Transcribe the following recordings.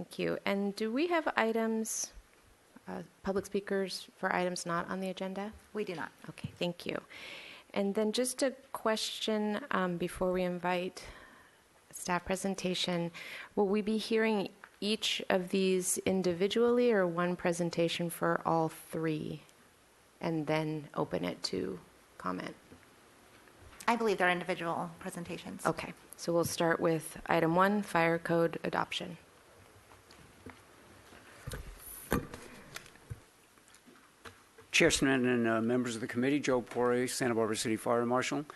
Thank you. And do we have items, public speakers for items not on the agenda? We do not. Okay, thank you. And then just a question before we invite staff presentation. Will we be hearing each of these individually or one presentation for all three and then open it to comment? I believe they're individual presentations. Okay, so we'll start with item 1, fire code adoption. Chair Snedden and members of the committee, Joe Pore, Santa Barbara City Fire Marshal.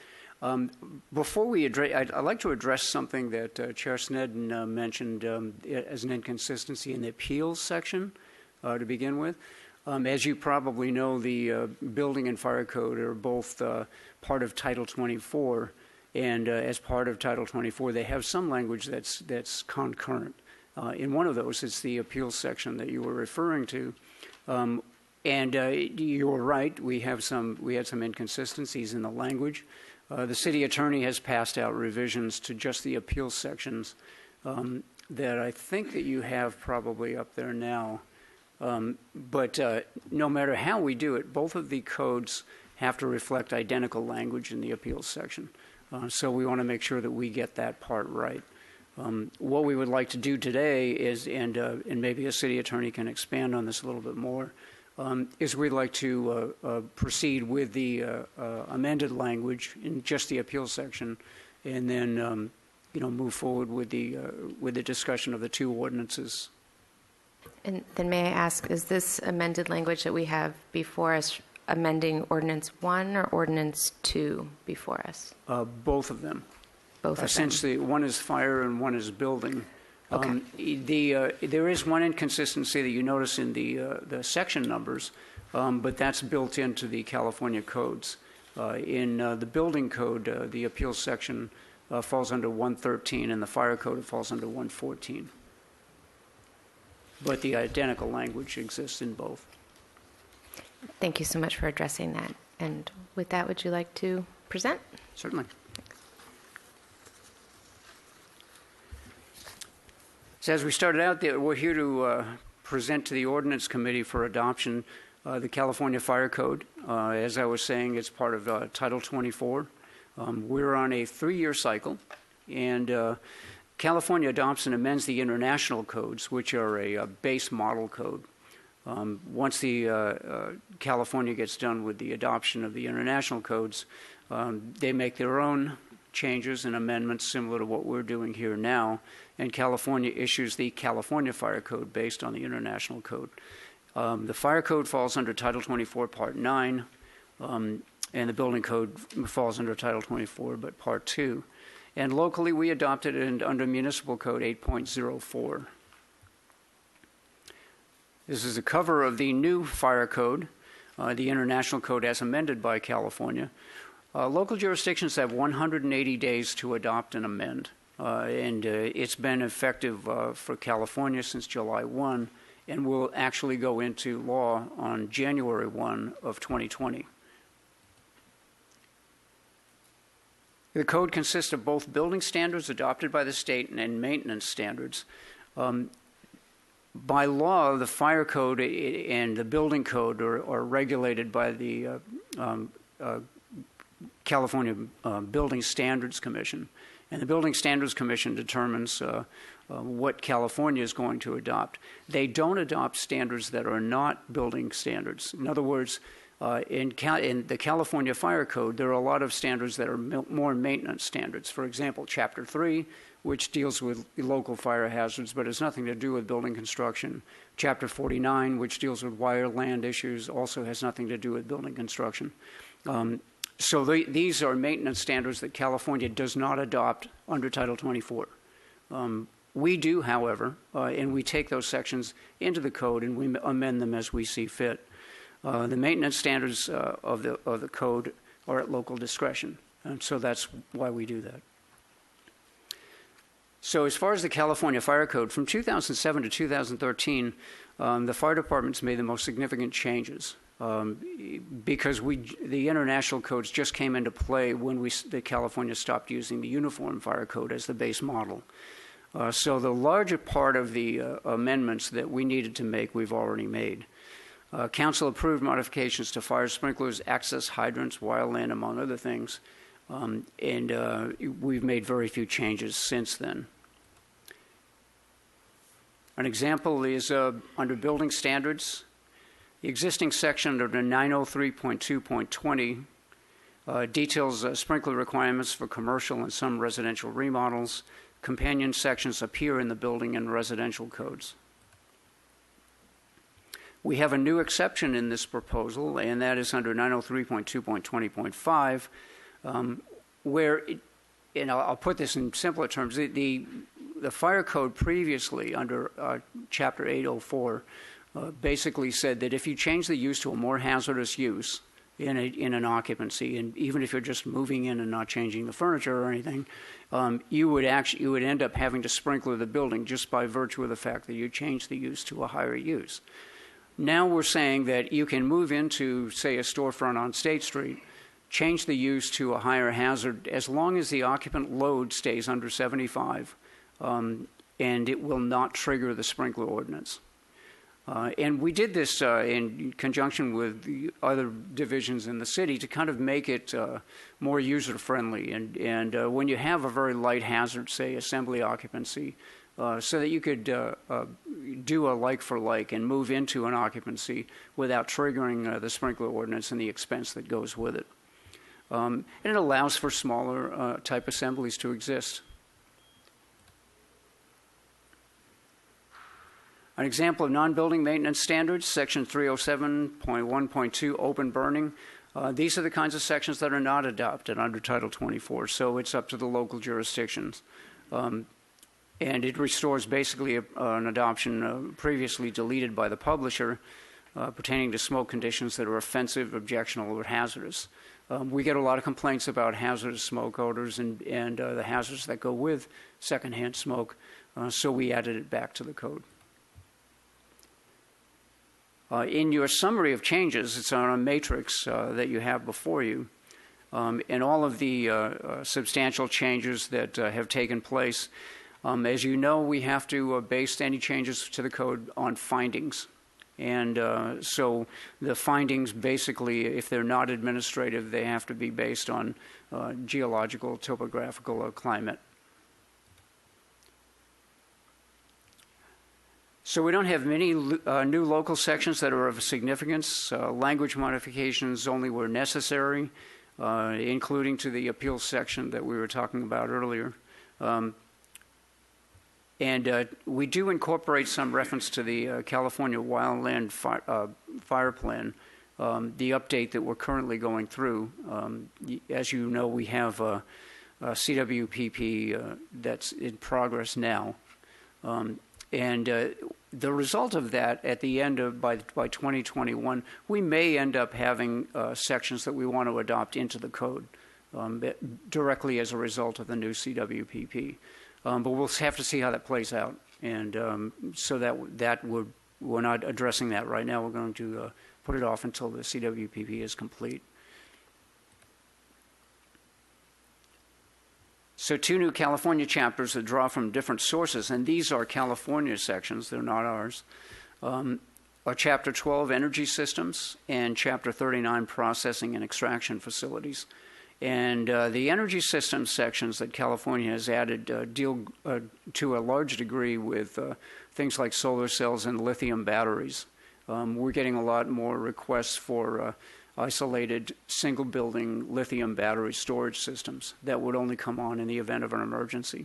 Before we address, I'd like to address something that Chair Snedden mentioned as an inconsistency in the appeals section to begin with. As you probably know, the building and fire code are both part of Title 24, and as part of Title 24, they have some language that's concurrent. In one of those, it's the appeals section that you were referring to. And you were right. We had some inconsistencies in the language. The city attorney has passed out revisions to just the appeals sections that I think that you have probably up there now. But no matter how we do it, both of the codes have to reflect identical language in the appeals section. So we want to make sure that we get that part right. What we would like to do today is, and maybe a city attorney can expand on this a little bit more, is we'd like to proceed with the amended language in just the appeals section, and then move forward with the discussion of the two ordinances. And then may I ask, is this amended language that we have before us amending Ordinance 1 or Ordinance 2 before us? Both of them. Both of them. Essentially, one is fire and one is building. Okay. There is one inconsistency that you notice in the section numbers, but that's built into the California codes. In the building code, the appeals section falls under 113, and the fire code falls under 114. But the identical language exists in both. Thank you so much for addressing that. And with that, would you like to present? Certainly. So as we started out, we're here to present to the Ordinance Committee for adoption the California Fire Code. As I was saying, it's part of Title 24. We're on a 3-year cycle, and California adopts and amends the international codes, which are a base model code. Once the California gets done with the adoption of the international codes, they make their own changes and amendments similar to what we're doing here now, and California issues the California Fire Code based on the international code. The Fire Code falls under Title 24, Part 9, and the Building Code falls under Title 24, but Part 2. And locally, we adopted it under Municipal Code 8.04. This is a cover of the new Fire Code, the international code as amended by California. Local jurisdictions have 180 days to adopt and amend, and it's been effective for California since July 1, and will actually go into law on January 1 of 2020. The code consists of both building standards adopted by the state and maintenance standards. By law, the fire code and the building code are regulated by the California Building Standards Commission. And the Building Standards Commission determines what California is going to adopt. They don't adopt standards that are not building standards. In other words, in the California Fire Code, there are a lot of standards that are more maintenance standards. For example, Chapter 3, which deals with local fire hazards, but has nothing to do with building construction. Chapter 49, which deals with wire land issues, also has nothing to do with building construction. So these are maintenance standards that California does not adopt under Title 24. We do, however, and we take those sections into the code and we amend them as we see fit. The maintenance standards of the code are at local discretion, and so that's why we do that. So as far as the California Fire Code, from 2007 to 2013, the fire departments made the most significant changes because the international codes just came into play when the California stopped using the Uniform Fire Code as the base model. So the larger part of the amendments that we needed to make, we've already made. Council approved modifications to fire sprinklers, access hydrants, wildland, among other things, and we've made very few changes since then. An example is under building standards. The existing section under 903.2.20 details sprinkler requirements for commercial and some residential remodels. Companion sections appear in the building and residential codes. We have a new exception in this proposal, and that is under 903.2.20.5, where, and I'll put this in simpler terms, the fire code previously under Chapter 804 basically said that if you change the use to a more hazardous use in an occupancy, and even if you're just moving in and not changing the furniture or anything, you would end up having to sprinkler the building just by virtue of the fact that you changed the use to a higher use. Now we're saying that you can move into, say, a storefront on State Street, change the use to a higher hazard as long as the occupant load stays under 75, and it will not trigger the sprinkler ordinance. And we did this in conjunction with the other divisions in the city to kind of make it more user-friendly. And when you have a very light hazard, say assembly occupancy, so that you could do a like-for-like and move into an occupancy without triggering the sprinkler ordinance and the expense that goes with it. And it allows for smaller type assemblies to exist. An example of non-building maintenance standards, Section 307.1.2, open burning. These are the kinds of sections that are not adopted under Title 24, so it's up to the local jurisdictions. And it restores basically an adoption previously deleted by the publisher pertaining to smoke conditions that are offensive, objectionable, or hazardous. We get a lot of complaints about hazardous smoke odors and the hazards that go with secondhand smoke, so we added it back to the code. In your summary of changes, it's on a matrix that you have before you, and all of the substantial changes that have taken place. As you know, we have to base any changes to the code on findings. And so the findings basically, if they're not administrative, they have to be based on geological, topographical, or climate. So we don't have many new local sections that are of significance. Language modifications only were necessary, including to the appeals section that we were talking about earlier. And we do incorporate some reference to the California Wildland Fire Plan, the update that we're currently going through. As you know, we have a CWPP that's in progress now. And the result of that, at the end of, by 2021, we may end up having sections that we want to adopt into the code directly as a result of the new CWPP. But we'll have to see how that plays out. And so we're not addressing that right now. We're going to put it off until the CWPP is complete. So 2 new California chapters that draw from different sources, and these are California sections, they're not ours, are Chapter 12, Energy Systems, and Chapter 39, Processing and Extraction Facilities. And the energy systems sections that California has added deal to a large degree with things like solar cells and lithium batteries. We're getting a lot more requests for isolated single building lithium battery storage systems that would only come on in the event of an emergency.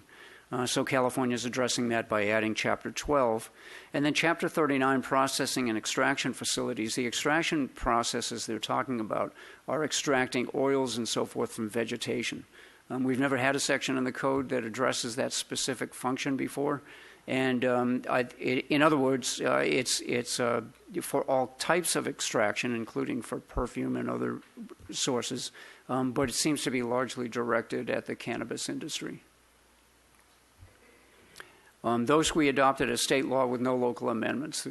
So California is addressing that by adding Chapter 12. And then Chapter 39, Processing and Extraction Facilities. The extraction processes they're talking about are extracting oils and so forth from vegetation. We've never had a section in the code that addresses that specific function before. And in other words, it's for all types of extraction, including for perfume and other sources, but it seems to be largely directed at the cannabis industry. Those we adopted as state law with no local amendments.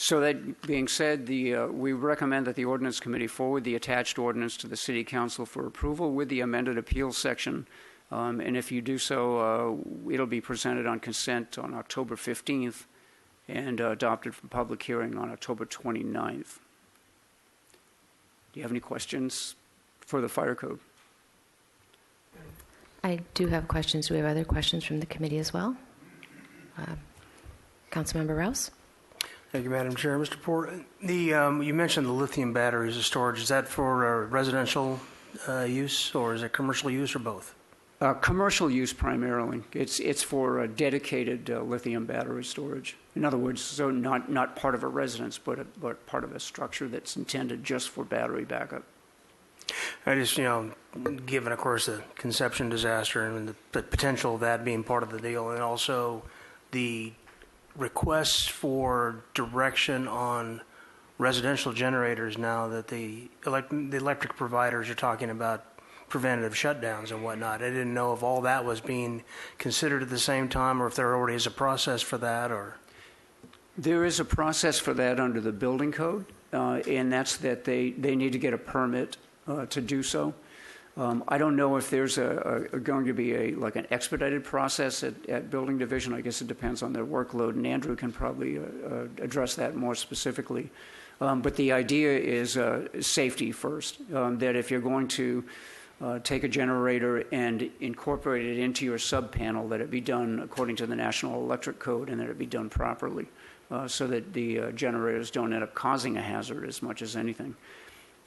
So that being said, we recommend that the Ordinance Committee forward the attached ordinance to the City Council for approval with the amended appeals section. And if you do so, it'll be presented on consent on October 15th and adopted for public hearing on October 29th. Do you have any questions for the fire code? I do have questions. Do we have other questions from the committee as well? Councilmember Rouse? Thank you, Madam Chair. Mr. Port, you mentioned the lithium batteries as storage. Is that for residential use, or is it commercial use, or both? Commercial use primarily. It's for dedicated lithium battery storage. In other words, so not part of a residence, but part of a structure that's intended just for battery backup. I just, given, of course, the conception disaster and the potential of that being part of the deal, and also the requests for direction on residential generators now that the electric providers are talking about preventative shutdowns and whatnot. I didn't know if all that was being considered at the same time, or if there already is a process for that, or... There is a process for that under the building code, and that's that they need to get a permit to do so. I don't know if there's going to be an expedited process at Building Division. I guess it depends on their workload, and Andrew can probably address that more specifically. But the idea is safety first, that if you're going to take a generator and incorporate it into your sub-panel, that it be done according to the National Electric Code and that it be done properly, so that the generators don't end up causing a hazard as much as anything.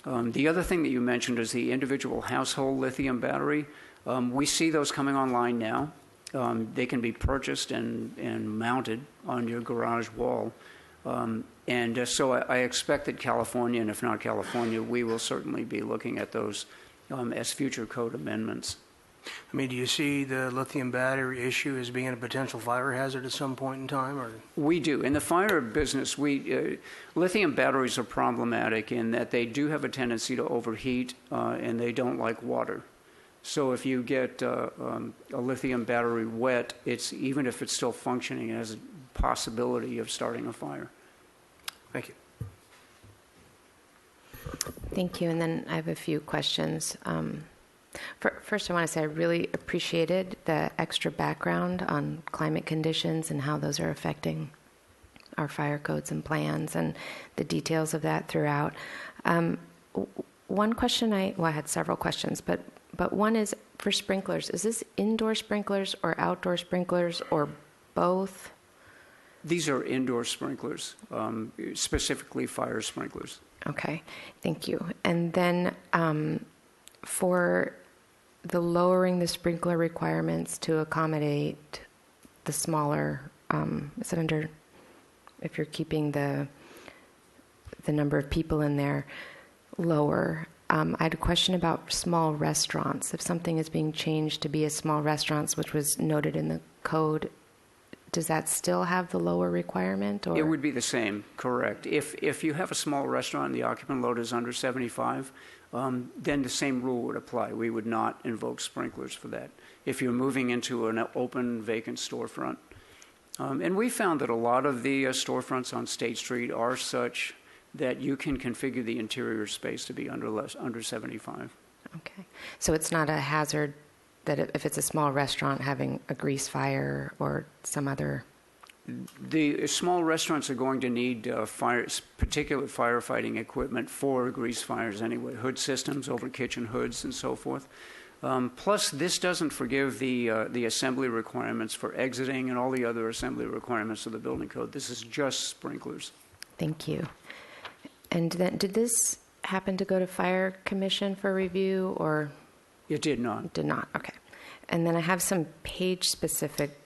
The other thing that you mentioned is the individual household lithium battery. We see those coming online now. They can be purchased and mounted on your garage wall. So I expect that California, and if not California, we will certainly be looking at those as future code amendments. I mean, do you see the lithium battery issue as being a potential fire hazard at some point in time? Or? We do. In the fire business, lithium batteries are problematic in that they do have a tendency to overheat, and they don't like water. So if you get a lithium battery wet, even if it's still functioning, it has a possibility of starting a fire. Thank you. Thank you. And then I have a few questions. First, I want to say I really appreciated the extra background on climate conditions and how those are affecting our fire codes and plans and the details of that throughout. One question I had several questions, but one is for sprinklers. Is this indoor sprinklers or outdoor sprinklers or both? These are indoor sprinklers, specifically fire sprinklers. Okay, thank you. And then for the lowering the sprinkler requirements to accommodate the smaller, is it under, if you're keeping the number of people in there lower, I had a question about small restaurants. If something is being changed to be a small restaurant, which was noted in the code, does that still have the lower requirement? Or? It would be the same, correct. If you have a small restaurant and the occupant load is under 75, then the same rule would apply. We would not invoke sprinklers for that. If you're moving into an open, vacant storefront. And we found that a lot of the storefronts on State Street are such that you can configure the interior space to be under 75. Okay. So it's not a hazard that if it's a small restaurant having a grease fire or some other... The small restaurants are going to need particular firefighting equipment for grease fires anyway, hood systems over kitchen hoods and so forth. Plus, this doesn't forgive the assembly requirements for exiting and all the other assembly requirements of the building code. This is just sprinklers. Thank you. And then, did this happen to go to Fire Commission for review, or? It did not. Did not, okay. And then I have some page-specific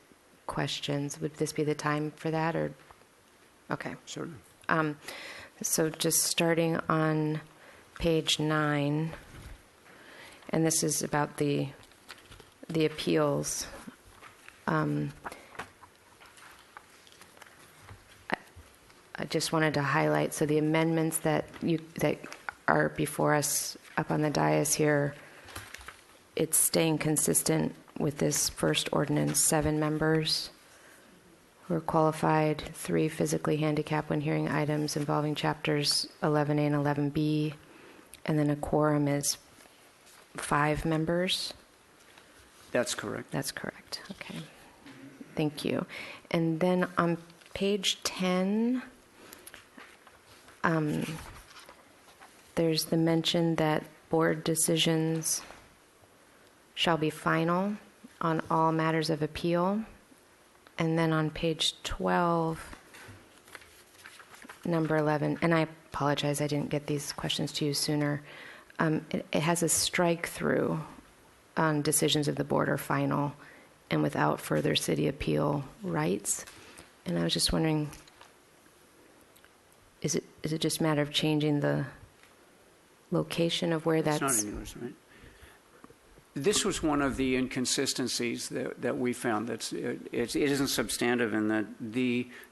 questions. Would this be the time for that, or? Okay. Certainly. So just starting on page 9, and this is about the appeals. I just wanted to highlight, so the amendments that are before us up on the dais here, it's staying consistent with this first ordinance, 7 members, who are qualified, 3 physically handicapped when hearing items involving chapters 11A and 11B, and then a quorum is 5 members. That's correct. That's correct. Okay. Thank you. And then on page 10, there's the mention that board decisions shall be final on all matters of appeal. And then on page 12, number 11, and I apologize, I didn't get these questions to you sooner. It has a strike through on decisions of the board are final and without further city appeal rights. And I was just wondering, is it just a matter of changing the location of where that's... It's not in yours, right? This was one of the inconsistencies that we found. It isn't substantive in that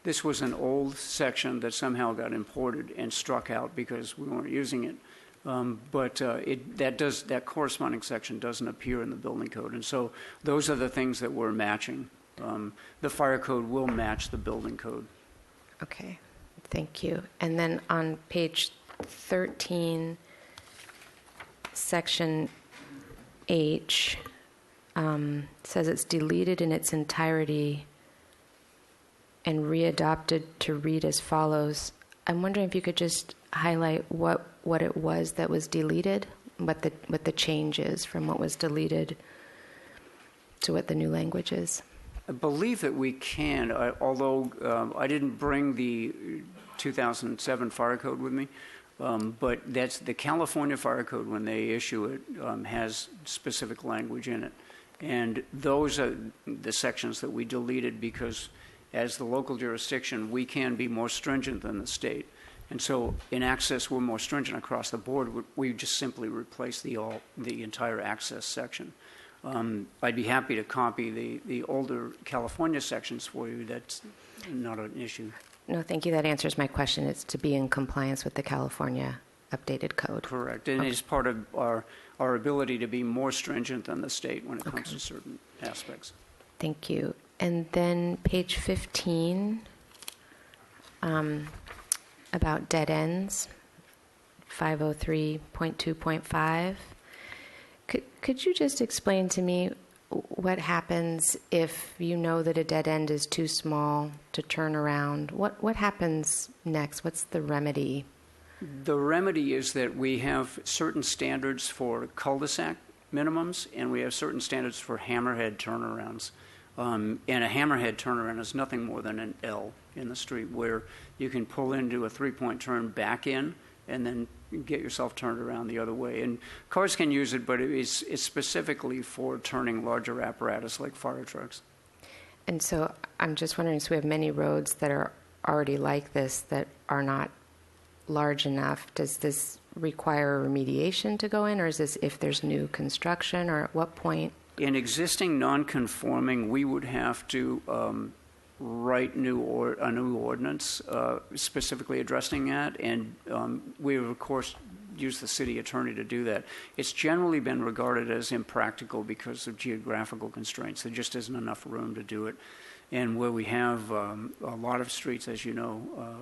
this was an old section that somehow got imported and struck out because we weren't using it. But that corresponding section doesn't appear in the building code, and so those are the things that we're matching. The fire code will match the building code. Okay, thank you. And then on page 13, section H, says it's deleted in its entirety and readopted to read as follows. I'm wondering if you could just highlight what it was that was deleted, what the change is from what was deleted to what the new language is. I believe that we can, although I didn't bring the 2007 fire code with me, but that's the California fire code when they issue it has specific language in it. And those are the sections that we deleted because as the local jurisdiction, we can be more stringent than the state. And so in access, we're more stringent across the board. We just simply replace the entire access section. I'd be happy to copy the older California sections for you. That's not an issue. No, thank you. That answers my question. It's to be in compliance with the California updated code. Correct. And it's part of our ability to be more stringent than the state when it comes to certain aspects. Thank you. And then page 15, about dead ends, 503.2.5. Could you just explain to me what happens if you know that a dead end is too small to turn around? What happens next? What's the remedy? The remedy is that we have certain standards for cul-de-sac minimums, and we have certain standards for hammerhead turnarounds. And a hammerhead turnaround is nothing more than an L in the street where you can pull into a 3-point turn back in and then get yourself turned around the other way. And cars can use it, but it's specifically for turning larger apparatus like fire trucks. And so I'm just wondering, so we have many roads that are already like this that are not large enough. Does this require remediation to go in, or is this if there's new construction, or at what point? In existing non-conforming, we would have to write a new ordinance specifically addressing that, and we would, of course, use the city attorney to do that. It's generally been regarded as impractical because of geographical constraints. There just isn't enough room to do it. And where we have a lot of streets, as you know,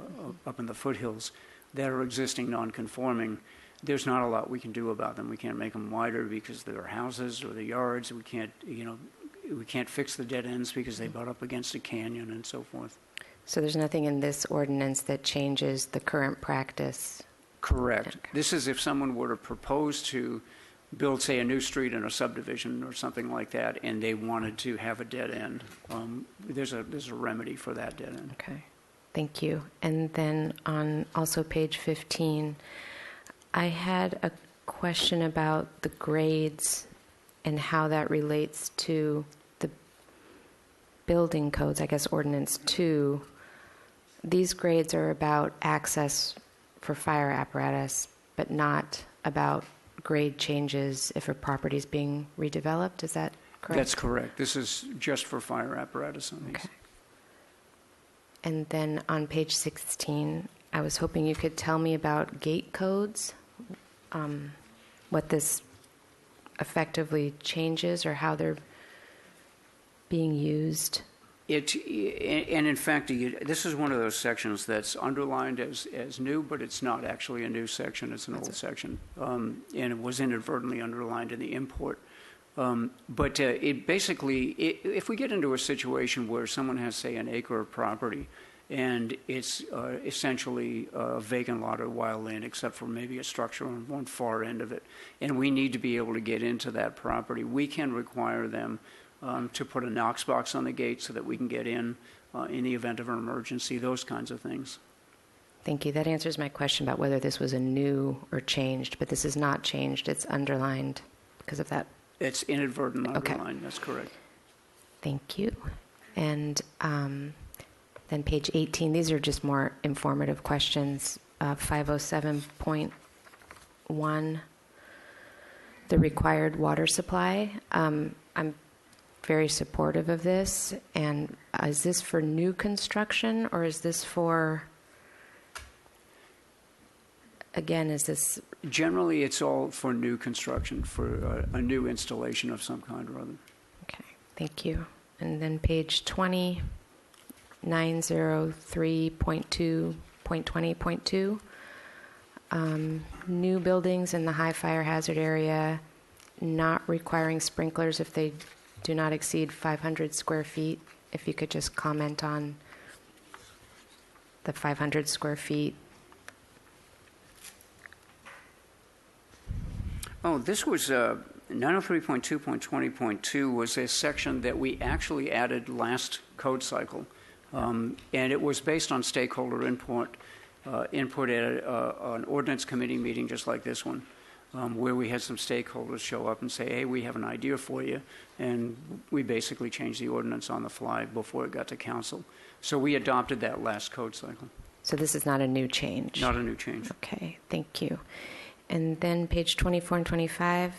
up in the foothills that are existing non-conforming, there's not a lot we can do about them. We can't make them wider because there are houses or the yards. We can't fix the dead ends because they butt up against a canyon and so forth. So there's nothing in this ordinance that changes the current practice? Correct. Okay. This is if someone were to propose to build, say, a new street in a subdivision or something like that, and they wanted to have a dead end. There's a remedy for that dead end. Okay, thank you. And then on also page 15, I had a question about the grades and how that relates to the building codes, I guess Ordinance 2. These grades are about access for fire apparatus, but not about grade changes if a property is being redeveloped. Is that correct? That's correct. This is just for fire apparatus on these. Okay. And then on page 16, I was hoping you could tell me about gate codes, what this effectively changes or how they're being used. And in fact, this is one of those sections that's underlined as new, but it's not actually a new section, it's an old section. And it was inadvertently underlined in the import. But it basically, if we get into a situation where someone has, say, an acre of property, and it's essentially a vacant lot of wild land, except for maybe a structure on one far end of it, and we need to be able to get into that property, we can require them to put a Knox box on the gate so that we can get in the event of an emergency, those kinds of things. Thank you. That answers my question about whether this was a new or changed, but this is not changed. It's underlined because of that. It's inadvertent Okay. underlined, that's correct. Thank you. And then page 18, these are just more informative questions. 507.1, the required water supply. I'm very supportive of this. And is this for new construction, or is this for, again, is this? Generally, it's all for new construction, for a new installation of some kind or other. Okay, thank you. And then page 20, 903.2.20.2, new buildings in the high fire hazard area not requiring sprinklers if they do not exceed 500 square feet. If you could just comment on the 500 square feet. Oh, this was 903.2.20.2 was a section that we actually added last code cycle, and it was based on stakeholder input at an ordinance committee meeting just like this one, where we had some stakeholders show up and say, hey, we have an idea for you, and we basically changed the ordinance on the fly before it got to council. So we adopted that last code cycle. So this is not a new change? Not a new change. Okay, thank you. And then page 24 and 25,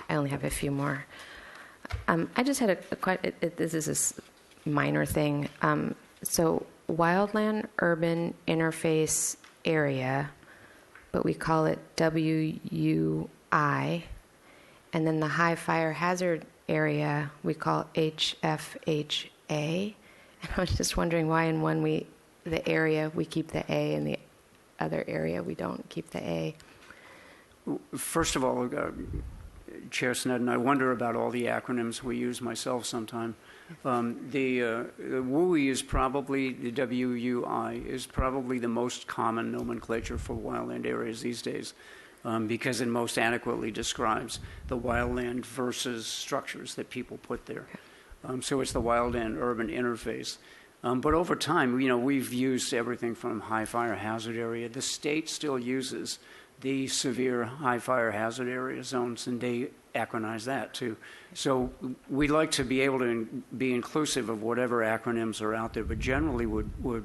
I only have a few more. I just had this is a minor thing. So wildland urban interface area, but we call it WUI. And then the high fire hazard area, we call HFHA. And I was just wondering why in one the area we keep the A and the other area we don't keep the A. First of all, Chair Snedden, I wonder about all the acronyms we use myself sometime. The WUI is probably, the WUI is probably the most common nomenclature for wildland areas these days, because it most adequately describes the wildland versus structures that people put there. So it's the wildland urban interface. But over time, we've used everything from high fire hazard area. The state still uses the severe high fire hazard area zones, and they acronymize that too. So we like to be able to be inclusive of whatever acronyms are out there, but generally we're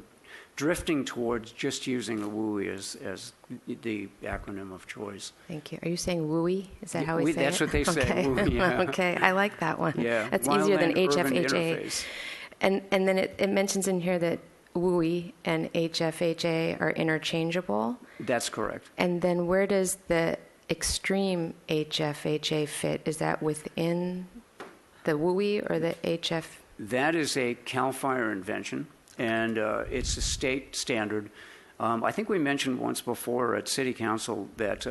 drifting towards just using the WUI as the acronym of choice. Thank you. Are you saying WUI? Is that how we say That's it? what they say, Okay. WUI, yeah. Okay, I like that one. Yeah. That's easier than Wildland Urban HFHA. Interface. And then it mentions in here that WUI and HFHA are interchangeable. That's correct. And then where does the extreme HFHA fit? Is that within the WUI or the HF? That is a CAL FIRE invention, and it's a state standard. I think we mentioned once before at City Council that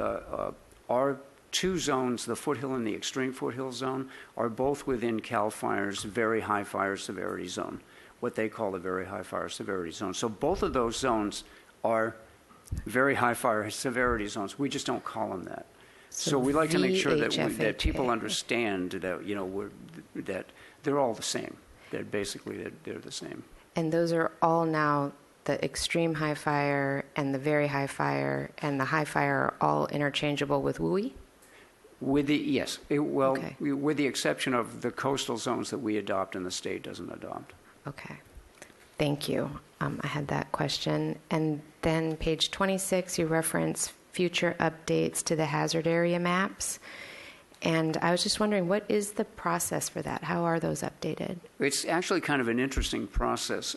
our two zones, the foothill and the extreme foothill zone, are both within CAL FIRE's very high fire severity zone, what they call the very high fire severity zone. So both of those zones are very high fire severity zones. We just don't call them that. So we like to make sure that people understand that that they're all the same. That basically they're the same. And those are all now the extreme high fire and the very high fire and the high fire are all interchangeable with WUI? With the Okay. with the exception of the coastal zones that we adopt and the state doesn't adopt. Okay. Thank you. I had that question. And then page 26, you reference future updates to the hazard area maps. And I was just wondering, what is the process for that? How are those updated? It's actually kind of an interesting process.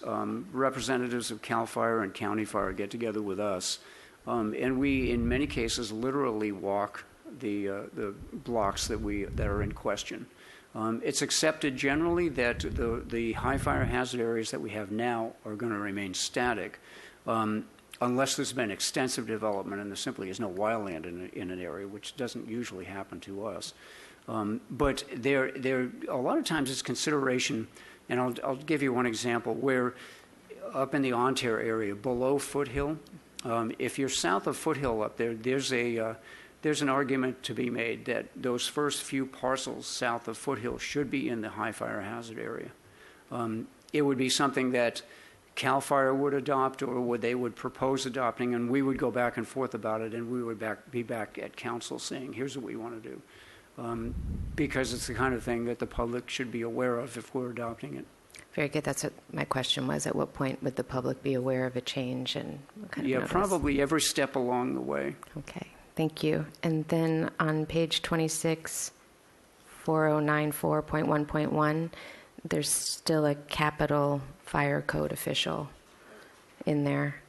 Representatives of CAL FIRE and County Fire get together with us, and we, in many cases, literally walk the blocks that are in question. It's accepted generally that the high fire hazard areas that we have now are going to remain static, unless there's been extensive development and there simply is no wildland in an area, which doesn't usually happen to us. But there a lot of times it's consideration, and I'll give you one example where up in the Ontario area below Foothill, if you're south of Foothill up there, there's an argument to be made that those first few parcels south of Foothill should be in the high fire hazard area. It would be something that CAL FIRE would adopt, or they would propose adopting, and we would go back and forth about it, and we would be back at council saying, here's what we want to do. Because it's the kind of thing that the public should be aware of if we're adopting it. Very good. That's what my question was. At what point would the public be aware of a change and what kind of notice? Probably every step along the way. Okay. Thank you. And then on page 26, 4094.1.1, there's still a capital fire code official in there.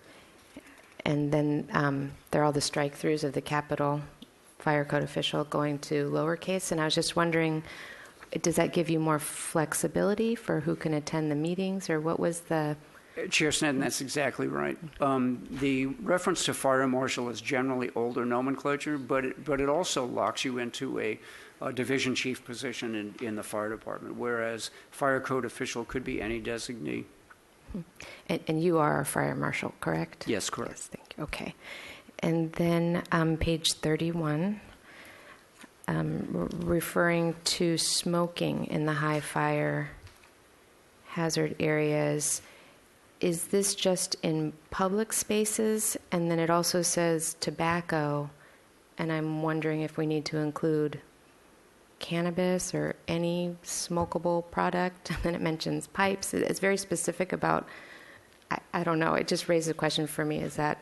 And then there are all the strike-throughs of the capital fire code official going to lowercase. And I was just wondering, does that give you more flexibility for who can attend the meetings, or what was the... Chair Sneddon, that's exactly right. The reference to fire marshal is generally older nomenclature, but it also locks you into a division chief position in the fire department, whereas fire code official could be any designee. And you are a fire marshal, correct? Yes, correct. Yes, thank you. Okay. And then page 31, referring to smoking in the high fire hazard areas, is this just in public spaces? And then it also says tobacco, and I'm wondering if we need to include cannabis or any smokable product. And then it mentions pipes. It's very specific about, I don't know, it just raises a question for me. Is that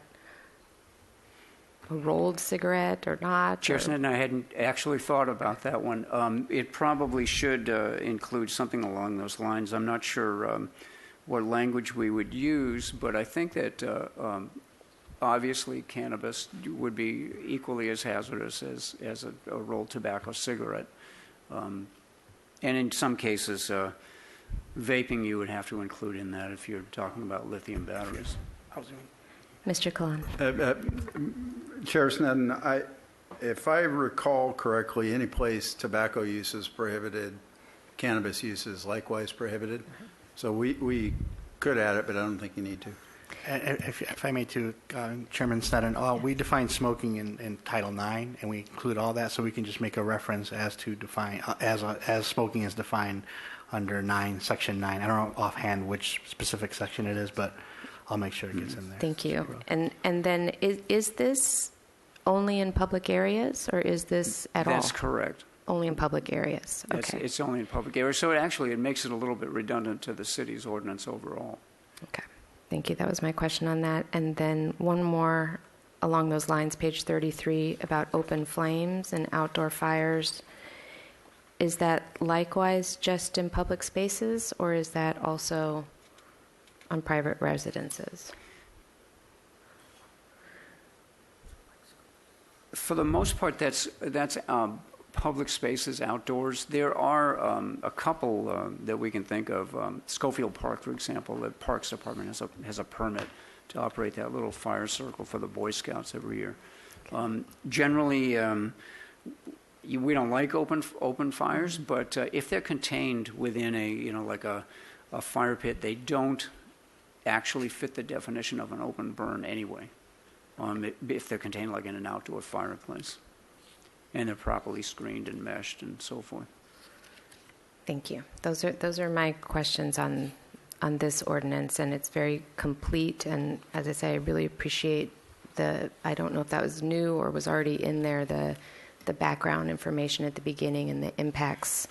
a rolled cigarette or not? Chair Sneddon, I hadn't actually thought about that one. It probably should include something along those lines. I'm not sure what language we would use, but I think that obviously cannabis would be equally as hazardous as a rolled tobacco cigarette. And in some cases, vaping you would have to include in that if you're talking about lithium batteries. Mr. Kalan. Chair Sneddon, if I recall correctly, any place tobacco use is prohibited, cannabis use is likewise prohibited. So we could add it, but I don't think you need to. If I may, too, Chairman Sneddon, we define smoking in Title IX, and we include all that, so we can just make a reference as to define as smoking is defined under Section 9. I don't know offhand which specific section it is, but I'll make sure it gets in there. Thank you. And then is this only in public areas, or is this at all? That's correct. Only in public areas. Okay. It's only in public areas. So it makes it a little bit redundant to the city's ordinance overall. Okay. Thank you. That was my question on that. And then one more along those lines, page 33, about open flames and outdoor fires. Is that likewise just in public spaces, or is that also on private residences? For the most part, that's public spaces outdoors. There are a couple that we can think of. Schofield Park, for example, the Parks Department has a permit to operate that little fire circle for the Boy Scouts every year. Generally, we don't like open fires, but if they're contained within a fire pit, they don't actually fit the definition of an open burn anyway. If they're contained like in an outdoor fireplace, and they're properly screened and meshed and so forth. Thank you. Those are my questions on this ordinance, and it's very complete. And as I say, I really appreciate I don't know if that was new or was already in there, the background information at the beginning and the impacts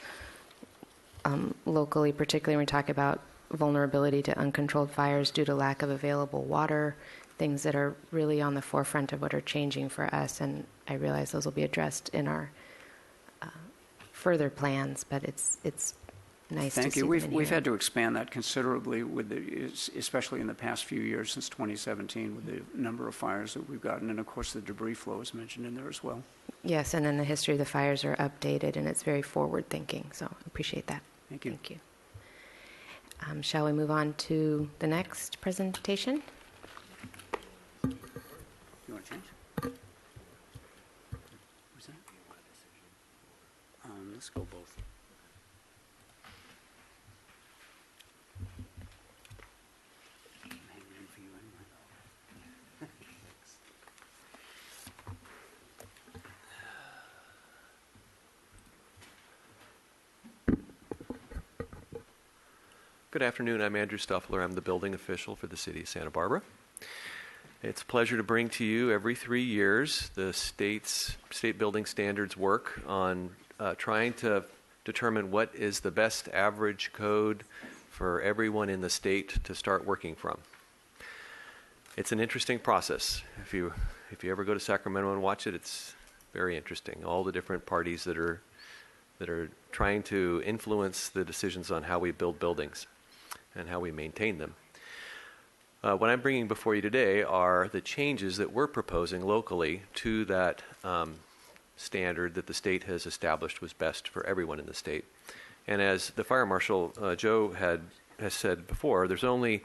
locally, particularly when we talk about vulnerability to uncontrolled fires due to lack of available water, things that are really on the forefront of what are changing for us. And I realize those will be addressed in our further plans, but it's nice to Thank see you. them in We've here. had to expand that considerably, especially in the past few years since 2017, with the number of fires that we've gotten, and of course the debris flow is mentioned in there as well. Yes, and then the history of the fires are updated, and it's very forward-thinking, so I appreciate that. Thank you. Thank you. Shall we move on to the next presentation? You want to change? What's that? Let's go both. I'm hanging in for you anyway. Good afternoon. I'm Andrew Stuffler. I'm the building official for the City of Santa Barbara. It's a pleasure to bring to you every 3 years the state building standards work on trying to determine what is the best average code for everyone in the state to start working from. It's an interesting process. If you ever go to Sacramento and watch it, it's very interesting. All the different parties that are trying to influence the decisions on how we build buildings and how we maintain them. What I'm bringing before you today are the changes that we're proposing locally to that standard that the state has established was best for everyone in the state. And as the Fire Marshal, Joe, has said before, there's only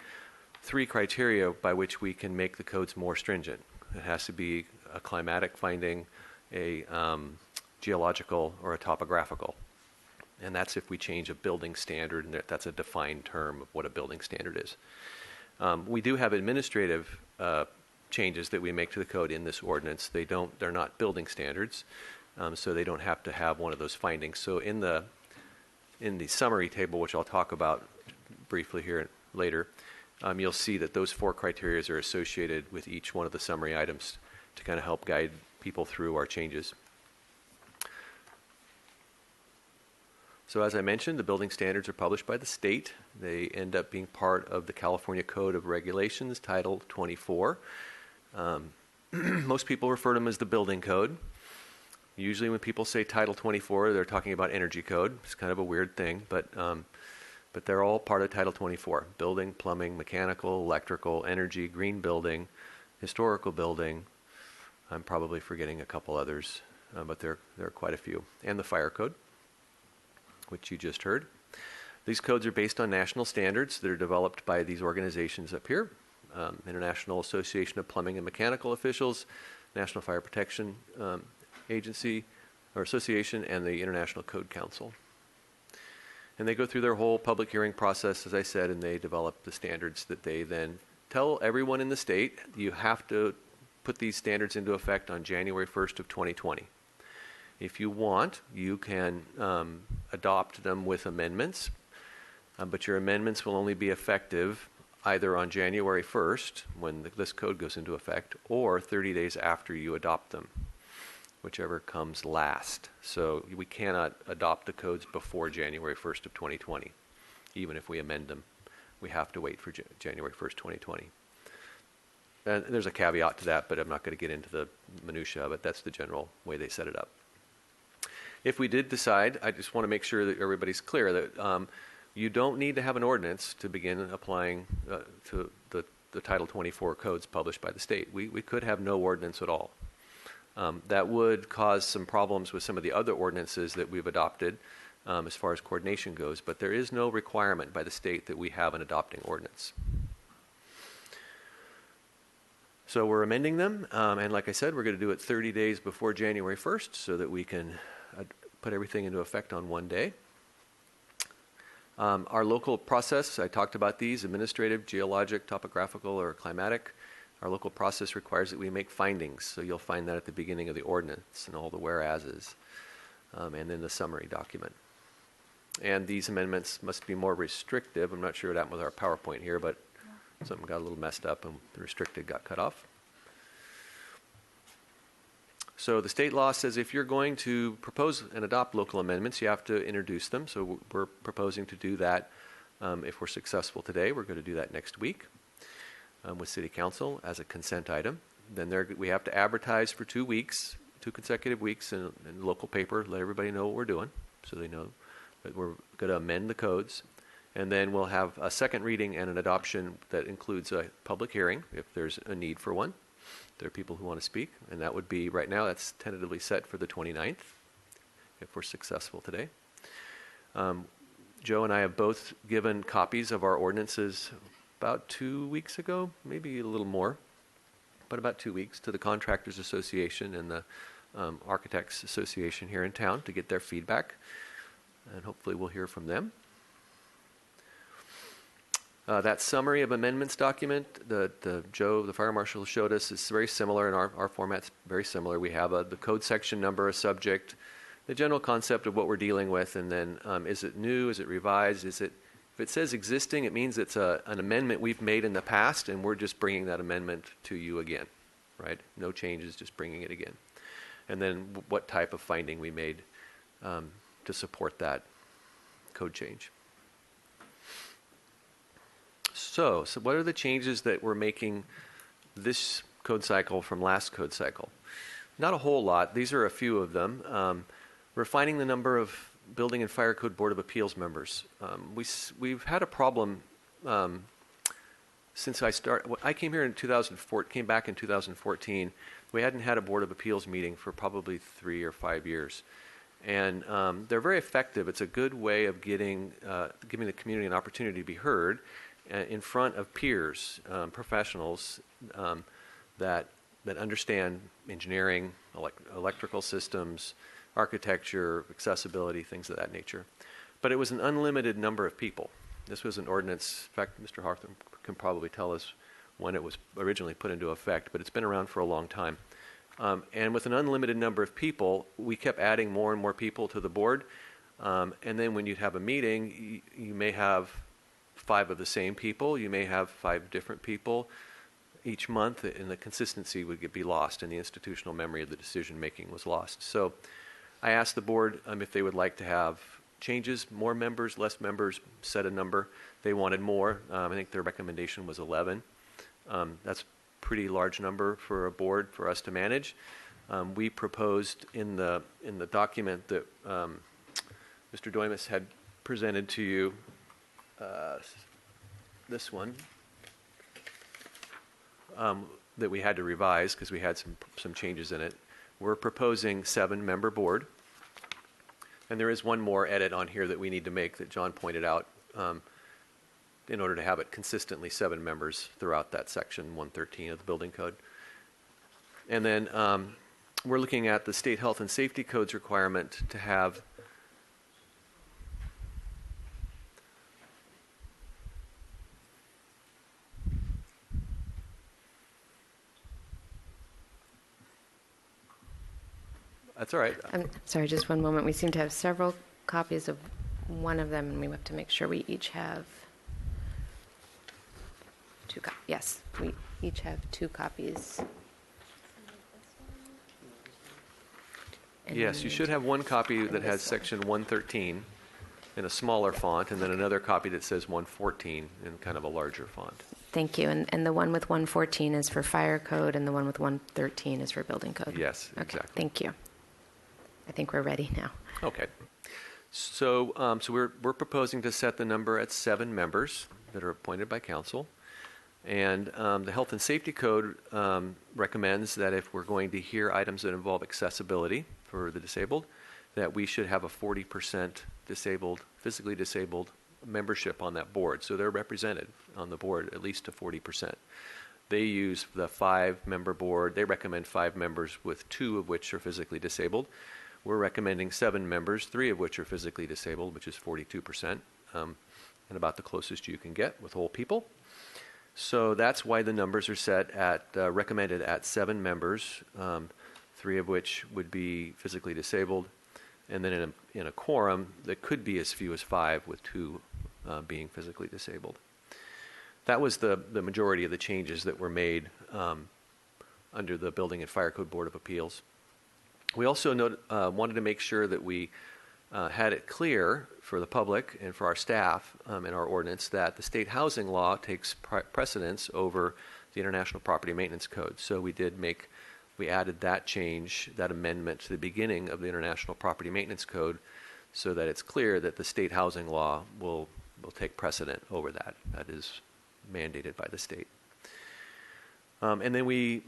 3 criteria by which we can make the codes more stringent. It has to be a climatic finding, a geological, or a topographical. And that's if we change a building standard, and that's a defined term of what a building standard is. We do have administrative changes that we make to the code in this ordinance. They're not building standards, so they don't have to have one of those findings. So in the summary table, which I'll talk about briefly here later, you'll see that those 4 criteria are associated with each one of the summary items to kind of help guide people through our changes. So as I mentioned, the building standards are published by the state. They end up being part of the California Code of Regulations, Title 24. Most people refer to them as the building code. Usually when people say Title 24, they're talking about energy code. It's kind of a weird thing, but they're all part of Title 24. Building, plumbing, mechanical, electrical, energy, green building, historical building. I'm probably forgetting a couple others, but there are quite a few. And the fire code, which you just heard. These codes are based on national standards that are developed by these organizations up here. International Association of Plumbing and Mechanical Officials, National Fire Protection Agency or Association, and the International Code Council. And they go through their whole public hearing process, as I said, and they develop the standards that they then tell everyone in the state, you have to put these standards into effect on January 1st of 2020. If you want, you can adopt them with amendments, but your amendments will only be effective either on January 1st, when this code goes into effect, or 30 days after you adopt them, whichever comes last. So we cannot adopt the codes before January 1st of 2020, even if we amend them. We have to wait for January 1st, 2020. And there's a caveat to that, but I'm not going to get into the minutia, but that's the general way they set it up. If we did decide, I just want to make sure that everybody's clear that you don't need to have an ordinance to begin applying to the Title 24 codes published by the state. We could have no ordinance at all. That would cause some problems with some of the other ordinances that we've adopted as far as coordination goes, but there is no requirement by the state that we have an adopting ordinance. So we're amending them, and like I said, we're going to do it 30 days before January 1st so that we can put everything into effect on one day. Our local process, I talked about these, administrative, geologic, topographical, or climatic. Our local process requires that we make findings, so you'll find that at the beginning of the ordinance and all the whereases, and in the summary document. And these amendments must be more restrictive. I'm not sure what happened with our PowerPoint here, but something got a little messed up and the restricted got cut off. So the state law says if you're going to propose and adopt local amendments, you have to introduce them. So we're proposing to do that. If we're successful today, we're going to do that next week with City Council as a consent item. Then we have to advertise for 2 weeks, 2 consecutive weeks in the local paper, let everybody know what we're doing so they know But we're going to amend the codes, and then we'll have a second reading and an adoption that includes a public hearing if there's a need for one. There are people who want to speak, and that would be, right now, that's tentatively set for the 29th, if we're successful today. Joe and I have both given copies of our ordinances about 2 weeks ago, maybe a little more, but about 2 weeks, to the Contractors Association and the Architects Association here in town to get their feedback, and hopefully we'll hear from them. That summary of amendments document that Joe, the fire marshal, showed us is very similar, and our format's very similar. We have the code section number, a subject, the general concept of what we're dealing with, and then is it new, is it revised, if it says existing, it means it's an amendment we've made in the past, and we're just bringing that amendment to you again, right? No changes, just bringing it again. And then what type of finding we made to support that code change. So what are the changes that we're making this code cycle from last code cycle? Not a whole lot. These are a few of them. Refining the number of Building and Fire Code Board of Appeals members. We've had a problem since I came here in 2004, came back in 2014. We hadn't had a Board of Appeals meeting for probably 3 or 5 years. And they're very effective. It's a good way of giving the community an opportunity to be heard in front of peers, professionals that understand engineering, electrical systems, architecture, accessibility, things of that nature. But it was an unlimited number of people. This was an ordinance. In fact, Mr. Hawthorne can probably tell us when it was originally put into effect, but it's been around for a long time. And with an unlimited number of people, we kept adding more and more people to the board. And then when you'd have a meeting, you may have 5 of the same people. You may have 5 different people each month, and the consistency would be lost, and the institutional memory of the decision-making was lost. So I asked the board if they would like to have changes, more members, less members, set a number. They wanted more. I think their recommendation was 11. That's pretty large number for a board for us to manage. We proposed in the document that Mr. Doimus had presented to you, this one, that we had to revise because we had some changes in it. We're proposing 7-member board, and there is one more edit on here that we need to make that John pointed out, in order to have it consistently 7 members throughout that section 113 of the building code. And then we're looking at the state health and safety codes requirement to have That's all right. I'm sorry, just one moment. We seem to have several copies of one of them, and we have to make sure we each have 2 copies. Yes, we each have 2 copies. Yes, you should have one copy that has section 113 in a smaller font, and then another copy that says 114 in kind of a larger font. Thank you. And the one with 114 is for fire code, and the one with 113 is for building code. Yes, okay, exactly. Thank you. I think we're ready now. Okay. So we're proposing to set the number at 7 members that are appointed by council. And the Health and Safety Code recommends that if we're going to hear items that involve accessibility for the disabled, that we should have a 40% physically disabled membership on that board. So they're represented on the board at least to 40%. They use the 5-member board. They recommend 5 members with 2 of which are physically disabled. We're recommending 7 members, 3 of which are physically disabled, which is 42%, and about the closest you can get with whole people. So that's why the numbers are set at, recommended at 7 members, 3 of which would be physically disabled, and then in a quorum that could be as few as 5 with 2 being physically disabled. That was the majority of the changes that were made under the Building and Fire Code Board of Appeals. We also wanted to make sure that we had it clear for the public and for our staff in our ordinance that the state housing law takes precedence over the International Property Maintenance Code. So we added that change, that amendment to the beginning of the International Property Maintenance Code, so that it's clear that the state housing law will take precedent over that. That is mandated by the state. And then we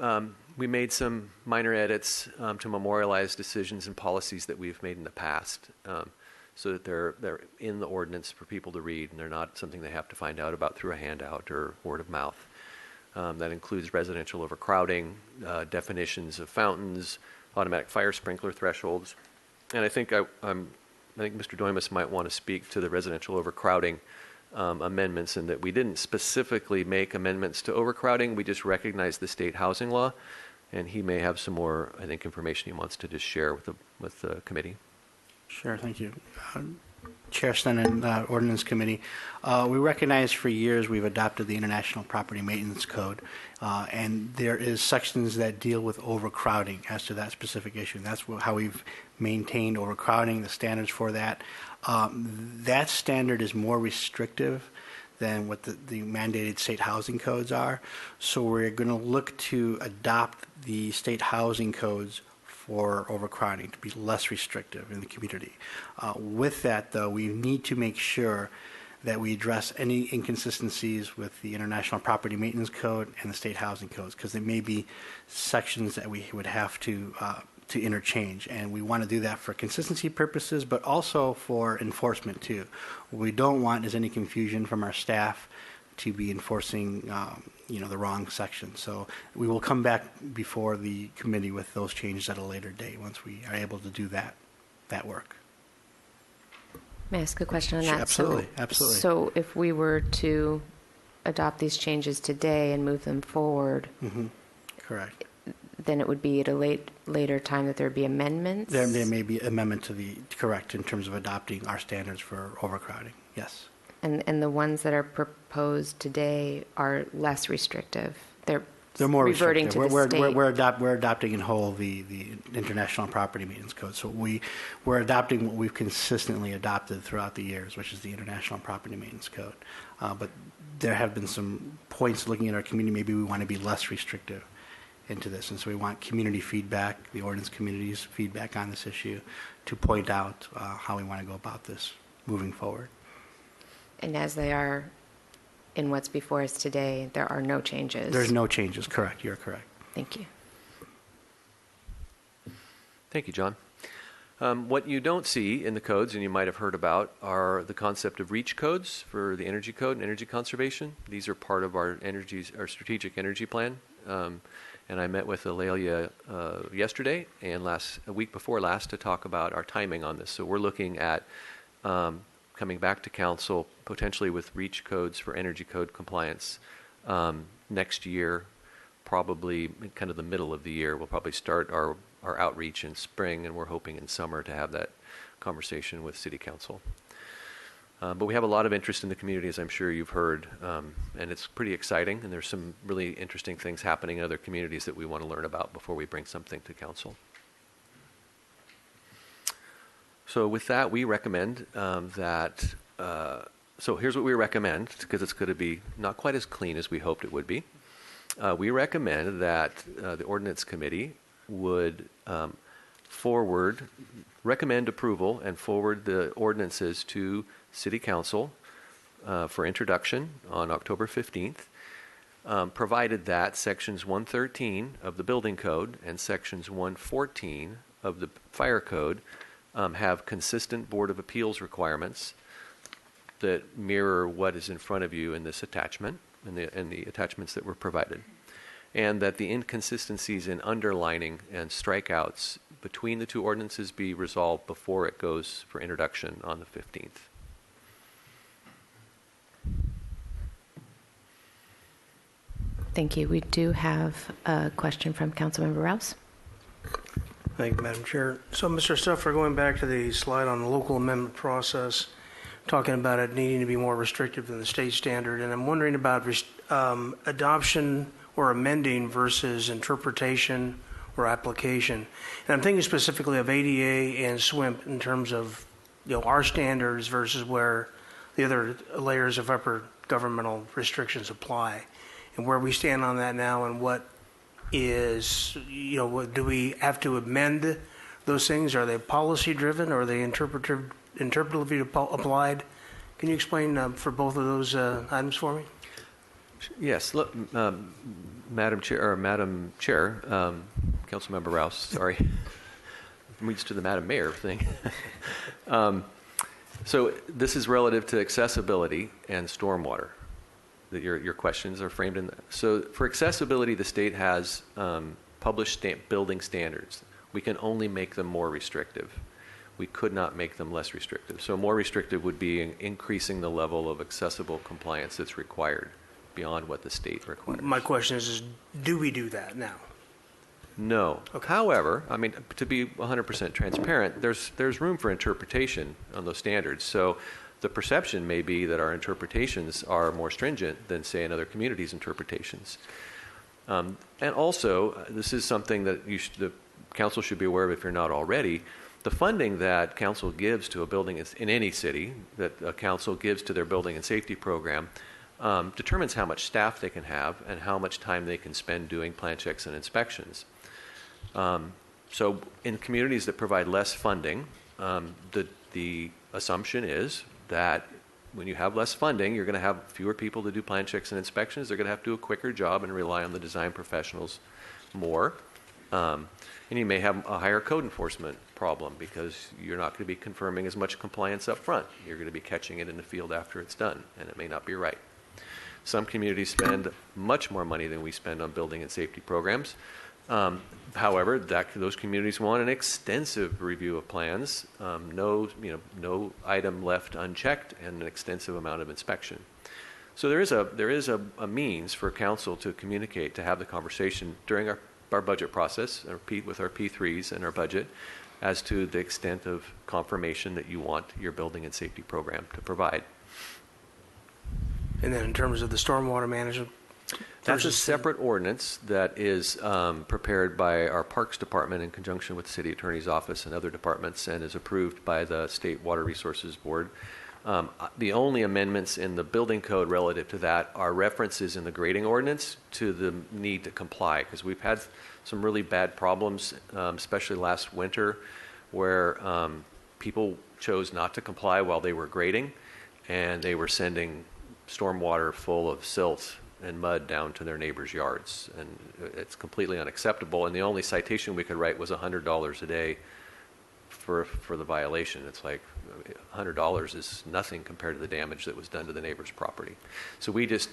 made some minor edits to memorialize decisions and policies that we've made in the past, so that they're in the ordinance for people to read, and they're not something they have to find out about through a handout or word of mouth. That includes residential overcrowding, definitions of fountains, automatic fire sprinkler thresholds, and I think Mr. Doimus might want to speak to the residential overcrowding amendments, and that we didn't specifically make amendments to overcrowding. We just recognized the state housing law, and he may have some more, I think, information he wants to just share with the committee. Sure, thank you. Chair Sneddon and Ordinance Committee, we recognize for years we've adopted the International Property Maintenance Code, and there is sections that deal with overcrowding as to that specific issue. And that's how we've maintained overcrowding, the standards for that. That standard is more restrictive than what the mandated state housing codes are. So we're going to look to adopt the state housing codes for overcrowding to be less restrictive in the community. With that, though, we need to make sure that we address any inconsistencies with the International Property Maintenance Code and the state housing codes, because there may be sections that we would have to interchange, and we want to do that for consistency purposes, but also for enforcement too. What we don't want is any confusion from our staff to be enforcing the wrong section. So we will come back before the committee with those changes at a later date once we are able to do that work. May I ask a question on Sure, that? absolutely, absolutely. So if we were to adopt these changes today and move them forward, Correct. then it would be at a later time that there would be amendments? There may be amendment to correct in terms of adopting our standards for overcrowding. Yes. And the ones that are proposed today are less restrictive. They're more reverting restrictive. to the state. We're adopting in whole the International Property Maintenance Code. So we're adopting what we've consistently adopted throughout the years, which is the International Property Maintenance Code. But there have been some points looking at our community. Maybe we want to be less restrictive into this, and so we want community feedback, the ordinance community's feedback on this issue, to point out how we want to go about this moving forward. And as they are in what's before us today, there are no changes. There's no changes. Correct. You're correct. Thank you. Thank you, John. What you don't see in the codes, and you might have heard about, are the concept of REACH codes for the energy code and energy conservation. These are part of our strategic energy plan. And I met with Alelia yesterday and a week before last to talk about our timing on this. So we're looking at coming back to council potentially with REACH codes for energy code compliance next year, probably kind of the middle of the year. We'll probably start our outreach in spring, and we're hoping in summer to have that conversation with City Council. But we have a lot of interest in the community, as I'm sure you've heard, and it's pretty exciting, and there's some really interesting things happening in other communities that we want to learn about before we bring something to council. So with that, we recommend so here's what we recommend, because it's going to be not quite as clean as we hoped it would be. We recommend that the Ordinance Committee would recommend approval and forward the ordinances to City Council for introduction on October 15th, provided that Sections 113 of the Building Code and Sections 114 of the Fire Code have consistent Board of Appeals requirements that mirror what is in front of you in this attachment and the attachments that were provided, and that the inconsistencies in underlining and strikeouts between the two ordinances be resolved before it goes for introduction on the 15th. Thank you. We do have a question from Councilmember Rouse. Thank you, Madam Chair. So, Mr. Stuffer, going back to the slide on the local amendment process, talking about it needing to be more restrictive than the state standard, and I'm wondering about adoption or amending versus interpretation or application. And I'm thinking specifically of ADA and SWIMP in terms of our standards versus where the other layers of upper governmental restrictions apply, and where we stand on that now, and what is, do we have to amend those things? Are they policy driven, or are they interpretive interpretively applied. Can you explain for both of those items for me? Yes, look, Madam Chair, Councilmember Rouse, sorry. I'm used to the Madam Mayor thing. So this is relative to accessibility and stormwater. That your questions are framed in that. So for accessibility, the state has published building standards. We can only make them more restrictive. We could not make them less restrictive. So more restrictive would be increasing the level of accessible compliance that's required beyond what the state requires. My question is do we do that now? No. Okay. However, I mean, to be 100% transparent, there's room for interpretation on those standards. So the perception may be that our interpretations are more stringent than, say, in other communities' interpretations. And also, this is something that the council should be aware of if you're not already. The funding that council gives to a building in any city, that a council gives to their building and safety program, determines how much staff they can have and how much time they can spend doing plan checks and inspections. So in communities that provide less funding, the assumption is that when you have less funding, you're going to have fewer people to do plan checks and inspections. They're going to have to do a quicker job and rely on the design professionals more. And you may have a higher code enforcement problem because you're not going to be confirming as much compliance up front. You're going to be catching it in the field after it's done, and it may not be right. Some communities spend much more money than we spend on building and safety programs. However, those communities want an extensive review of plans, no item left unchecked, and an extensive amount of inspection. So there is a means for council to communicate, to have the conversation during our budget process, with our P3s and our budget, as to the extent of confirmation that you want your building and safety program to provide. And then in terms of the stormwater management? That's a separate ordinance that is prepared by our Parks Department in conjunction with the City Attorney's Office and other departments, and is approved by the State Water Resources Board. The only amendments in the building code relative to that are references in the grading ordinance to the need to comply, because we've had some really bad problems, especially last winter, where people chose not to comply while they were grading, and they were sending stormwater full of silt and mud down to their neighbors' yards, and it's completely unacceptable. And the only citation we could write was $100 a day for the violation. It's like $100 is nothing compared to the damage that was done to the neighbor's property. So we just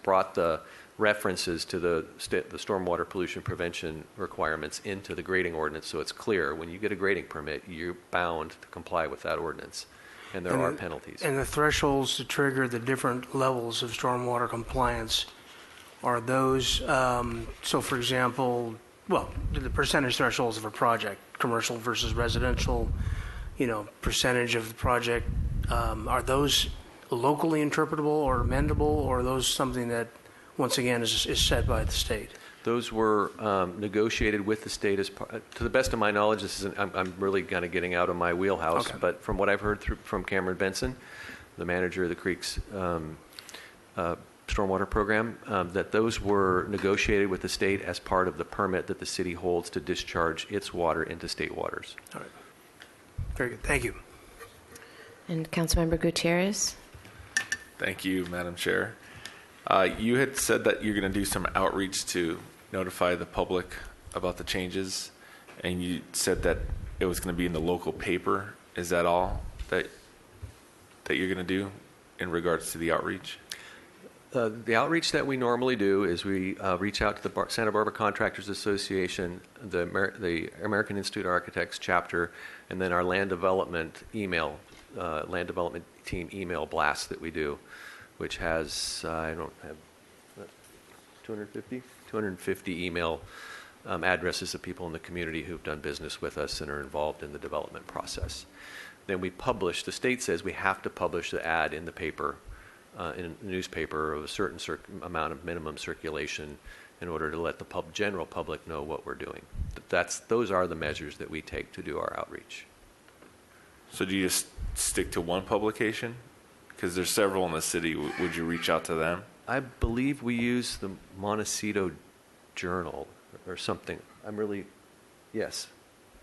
brought the references to the stormwater pollution prevention requirements into the grading ordinance, so it's clear when you get a grading permit, you're bound to comply with that ordinance. And there are penalties. And the thresholds to trigger the different levels of stormwater compliance, are those, so for example, the percentage thresholds of a project, commercial versus residential, percentage of the project, are those locally interpretable or amendable, or are those something that, once again, is set by the state? Those were negotiated with the state to the best of my knowledge. I'm really kind of getting out of my wheelhouse, okay. But from what I've heard from Cameron Benson, the manager of the Creek's stormwater program, that those were negotiated with the state as part of the permit that the city holds to discharge its water into state waters. All right. Very good. Thank you. And Councilmember Gutierrez. Thank you, Madam Chair. You had said that you're going to do some outreach to notify the public about the changes, and you said that it was going to be in the local paper. Is that all that you're going to do in regards to the outreach? The outreach that we normally do is we reach out to the Santa Barbara Contractors Association, the American Institute of Architects chapter, and then our land development team email blast that we do, which has, 250 email addresses of people in the community who've done business with us and are involved in the development process. Then we publish, the state says we have to publish the ad in the paper, in a newspaper of a certain amount of minimum circulation in order to let the general public know what we're doing. Those are the measures that we take to do our outreach. So do you just stick to one publication? Because there's several in the city. Would you reach out to them? I believe we use the Montecito Journal or something. Yes.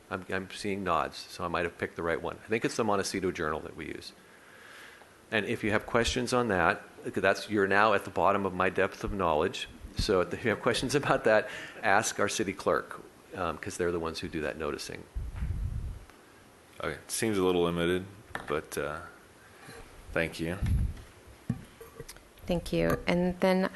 I'm seeing nods, so I might have picked the right one. I think it's the Montecito Journal that we use. And if you have questions on that, you're now at the bottom of my depth of knowledge. So if you have questions about that, ask our city clerk, because they're the ones who do that noticing. Okay, seems a little limited, but thank you. Thank you. And then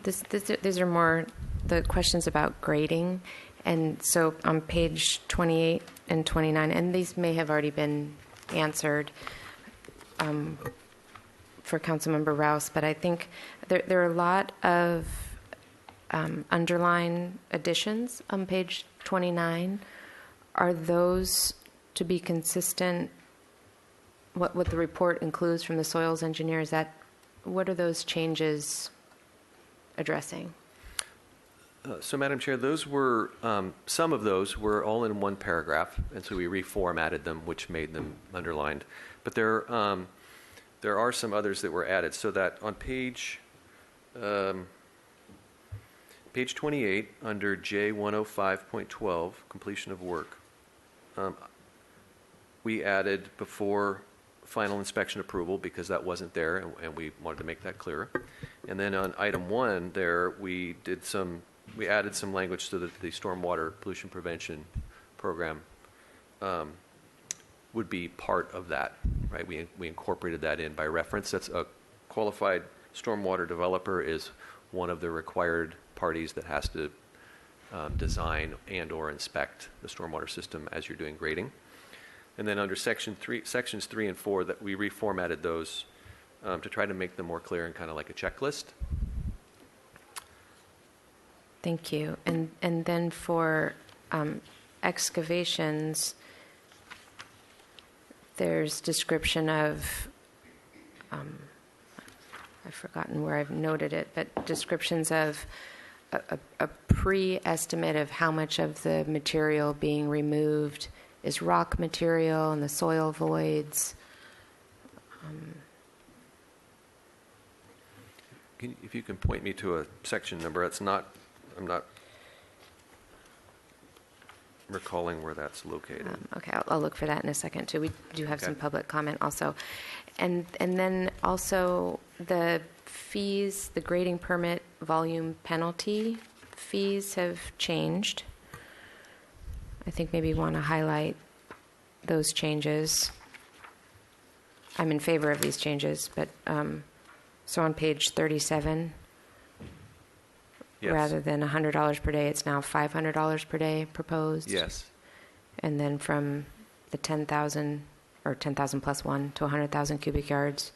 these are more the questions about grading. And so on page 28 and 29, and these may have already been answered for Councilmember Rouse, but I think there are a lot of underline additions on page 29. Are those to be consistent? What the report includes from the soils engineer, what are those changes addressing? So, Madam Chair, those were some of those were all in one paragraph, and so we reformatted them, which made them underlined. But there are some others that were added, so that on page 28 under J105.12, completion of work, we added before final inspection approval because that wasn't there, and we wanted to make that clear. And then on item 1 there, we added some language so that the stormwater pollution prevention program would be part of that, right? We incorporated that in by reference. That's a qualified stormwater developer is one of the required parties that has to design and or inspect the stormwater system as you're doing grading. And then under sections 3 and 4, that we reformatted those to try to make them more clear and kind of like a checklist. Thank you. And then for excavations, there's description of, I've forgotten where I've noted it, but descriptions of a pre-estimate of how much of the material being removed is rock material and the soil voids. If you can point me to a section number, I'm not recalling where that's located. Okay, I'll look for that in a second too. We do have some Okay. public comment also. And then also the fees, the grading permit volume penalty fees have changed. I think maybe you want to highlight those changes. I'm in favor of these changes, but so on page 37, Yes. rather than $100 per day, it's now $500 per day proposed. Yes. And then from the 10,000 or 10,000 plus 1 to 100,000 cubic yards,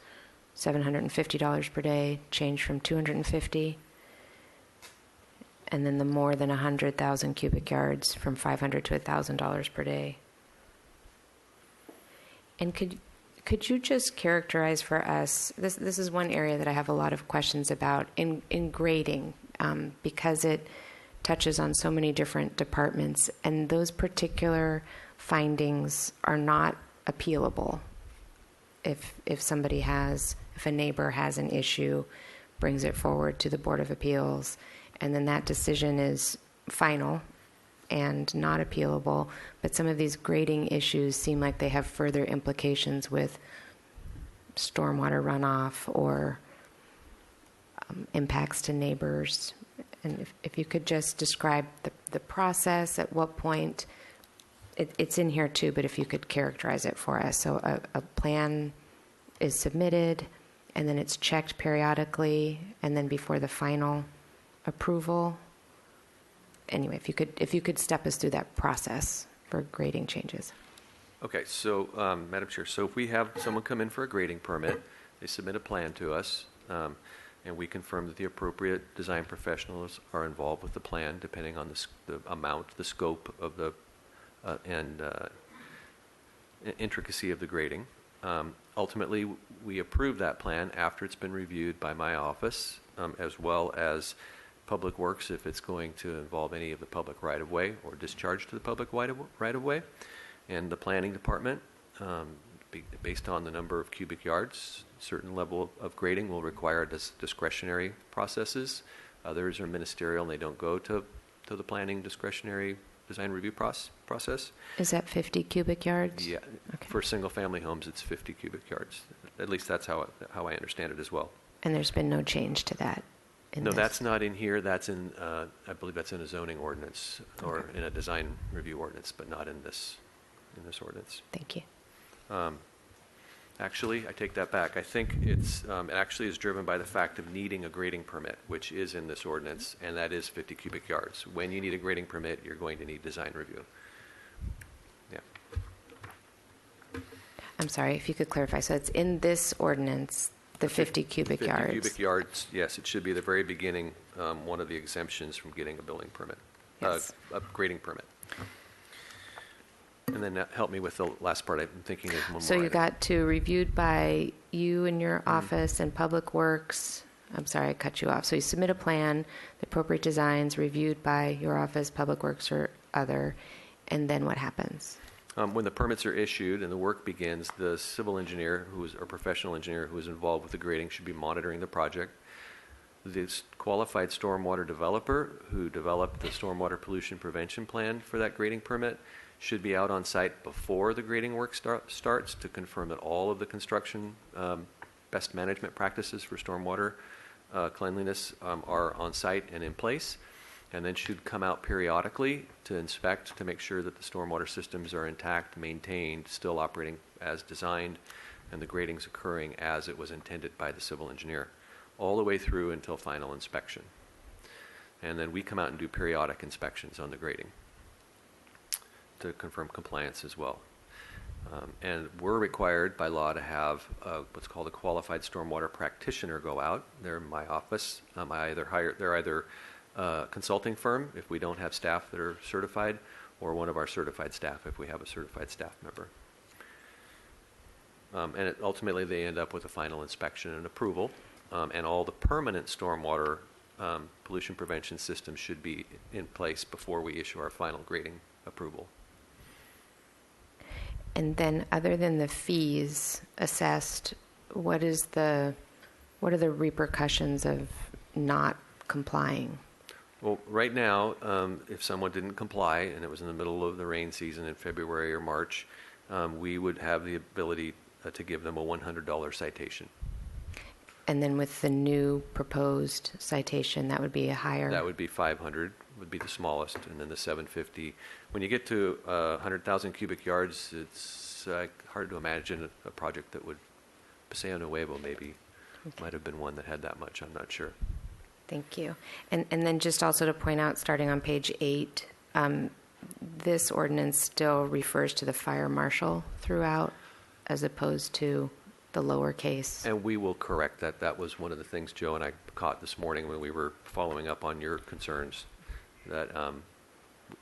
$750 per day, change from $250. And then the more than 100,000 cubic yards from $500 to $1,000 per day. And could you just characterize for us, this is one area that I have a lot of questions about in grading, because it touches on so many different departments, and those particular findings are not appealable. If a neighbor has an issue, brings it forward to the Board of Appeals, and then that decision is final and not appealable, but some of these grading issues seem like they have further implications with stormwater runoff or impacts to neighbors. And if you could just describe the process, at what point, it's in here too, but if you could characterize it for us. So a plan is submitted, and then it's checked periodically, and then before the final approval. Anyway, if you could step us through that process for grading changes. Okay, so Madam Chair, so if we have someone come in for a grading permit, they submit a plan to us, and we confirm that the appropriate design professionals are involved with the plan, depending on the amount, the scope of the and intricacy of the grading. Ultimately, we approve that plan after it's been reviewed by my office, as well as Public Works if it's going to involve any of the public right-of-way or discharge to the public right-of-way, and the planning department, based on the number of cubic yards, certain level of grading will require discretionary processes. Others are ministerial and they don't go to the planning discretionary design review process. Is that 50 cubic yards? Yeah, Okay. for single-family homes, it's 50 cubic yards. At least that's how I understand it as well. And there's been no change to that? No, that's not in here. That's in, I believe that's in a zoning ordinance or in a design review ordinance, but not in this ordinance. Thank you. Actually, I take that back. I think it actually is driven by the fact of needing a grading permit, which is in this ordinance, and that is 50 cubic yards. When you need a grading permit, you're going to need design review. Yeah. I'm sorry, if you could clarify. So it's in this ordinance, the 50 cubic 50 yards? cubic yards, yes. It should be the very beginning, one of the exemptions from getting a building permit, Yes. a grading permit. And then help me with the last part. I'm thinking of one more. So you item. got to reviewed by you and your office and Public Works. I'm sorry, I cut you off. So you submit a plan, the appropriate designs, reviewed by your office, Public Works, or other, and then what happens? When the permits are issued and the work begins, the civil engineer, or professional engineer who is involved with the grading, should be monitoring the project. The qualified stormwater developer who developed the stormwater pollution prevention plan for that grading permit should be out on site before the grading work starts to confirm that all of the construction best management practices for stormwater cleanliness are on site and in place, and then should come out periodically to inspect to make sure that the stormwater systems are intact, maintained, still operating as designed, and the grading's occurring as it was intended by the civil engineer, all the way through until final inspection. And then we come out and do periodic inspections on the grading to confirm compliance as well. And we're required by law to have what's called a qualified stormwater practitioner go out. They're in my office. They're either a consulting firm if we don't have staff that are certified, or one of our certified staff if we have a certified staff member. And ultimately they end up with a final inspection and approval. And all the permanent stormwater pollution prevention systems should be in place before we issue our final grading approval. And then, other than the fees assessed, what are the repercussions of not complying? Well, right now, if someone didn't comply and it was in the middle of the rain season in February or March, we would have the ability to give them a $100 citation. And then with the new proposed citation, that would be a higher? That would be 500, would be the smallest, and then the 750. When you get to 100,000 cubic yards, it's hard to imagine a project that would, Paseo Nuevo maybe, might have been one that had that much, I'm not sure. Thank you. And then just also to point out, starting on page 8, this ordinance still refers to the fire marshal throughout, as opposed to the lowercase. And we will correct that. That was one of the things Joe and I caught this morning when we were following up on your concerns, that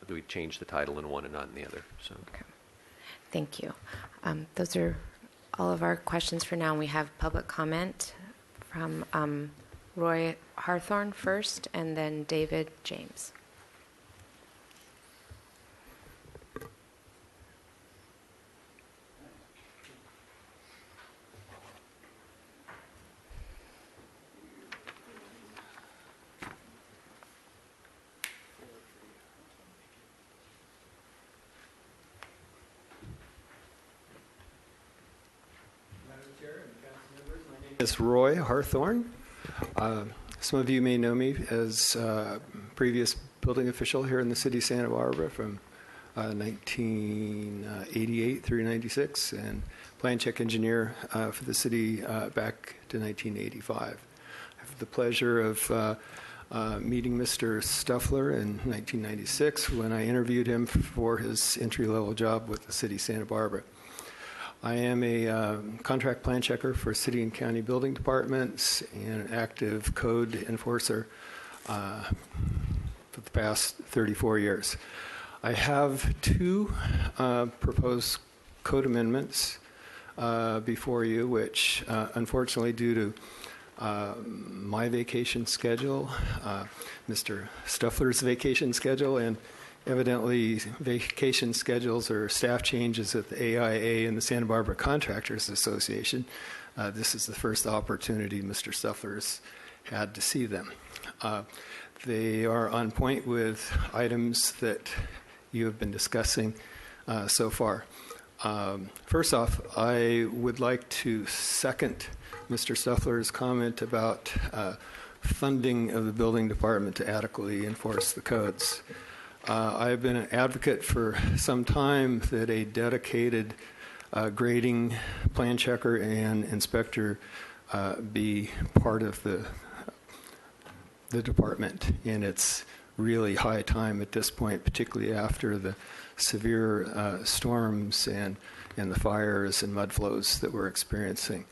we changed the title in one and not in the other. So. Okay. Thank you. Those are all of our questions for now. We have public comment from Roy Harthorn first, and then David James. It's Roy Harthorn. Some of you may know me as previous building official here in the city of Santa Barbara from 1988 through 96, and plan check engineer for the city back to 1985. I have the pleasure of meeting Mr. Stuffler in 1996 when I interviewed him for his entry-level job with the city of Santa Barbara. I am a contract plan checker for city and county building departments and an active code enforcer for the past 34 years. I have two proposed code amendments before you, which unfortunately, due to my vacation schedule, Mr. Stuffler's vacation schedule, and evidently vacation schedules or staff changes at the AIA and the Santa Barbara Contractors Association, this is the first opportunity Mr. Stuffler's had to see them. They are on point with items that you have been discussing so far. First off, I would like to second Mr. Stuffler's comment about funding of the building department to adequately enforce the codes. I've been an advocate for some time that a dedicated grading plan checker and inspector be part of the department, and it's really high time at this point, particularly after the severe storms and the fires and mud flows that we're experiencing.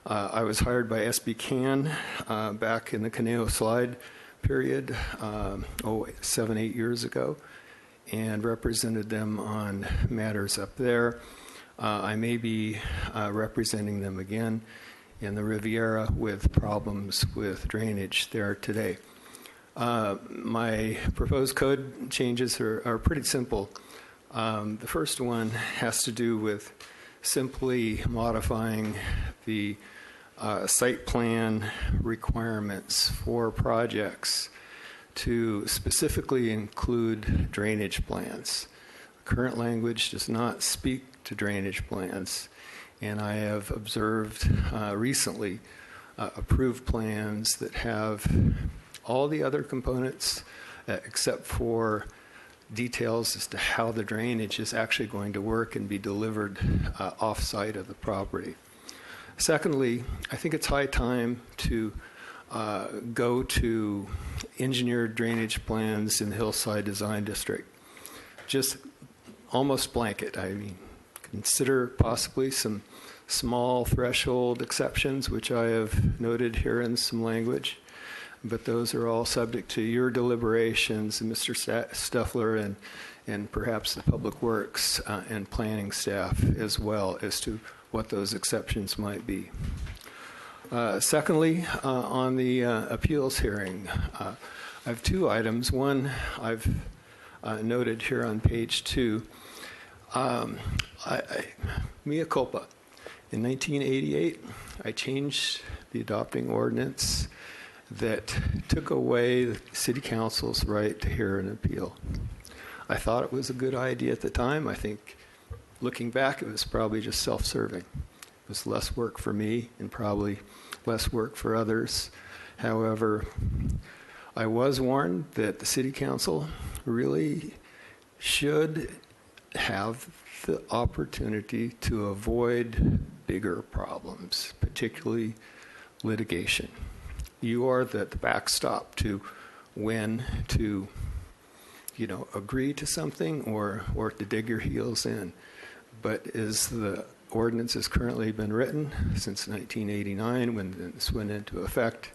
I was hired by SB Can back in the Caneo Slide period, 7-8 years ago, and represented them on matters up there. I may be representing them again in the Riviera with problems with drainage there today. My proposed code changes are pretty simple. The first one has to do with simply modifying the site plan requirements for projects to specifically include drainage plans. Current language does not speak to drainage plans, and I have observed recently approved plans that have all the other components except for details as to how the drainage is actually going to work and be delivered off-site of the property. Secondly, I think it's high time to go to engineered drainage plans in the Hillside Design District. Just almost blanket. I mean, consider possibly some small threshold exceptions, which I have noted here in some language, but those are all subject to your deliberations, and Mr. Stuffler and perhaps the Public Works and planning staff as well as to what those exceptions might be. Secondly, on the appeals hearing, I have two items. One, I've noted here on page 2. Mea culpa. In 1988, I changed the adopting ordinance that took away the City Council's right to hear an appeal. I thought it was a good idea at the time. I think, looking back, it was probably just self-serving. It was less work for me and probably less work for others. However, I was warned that the City Council really should have the opportunity to avoid bigger problems, particularly litigation. You are the backstop to when to, agree to something or to dig your heels in. But as the ordinance has currently been written since 1989, when this went into effect,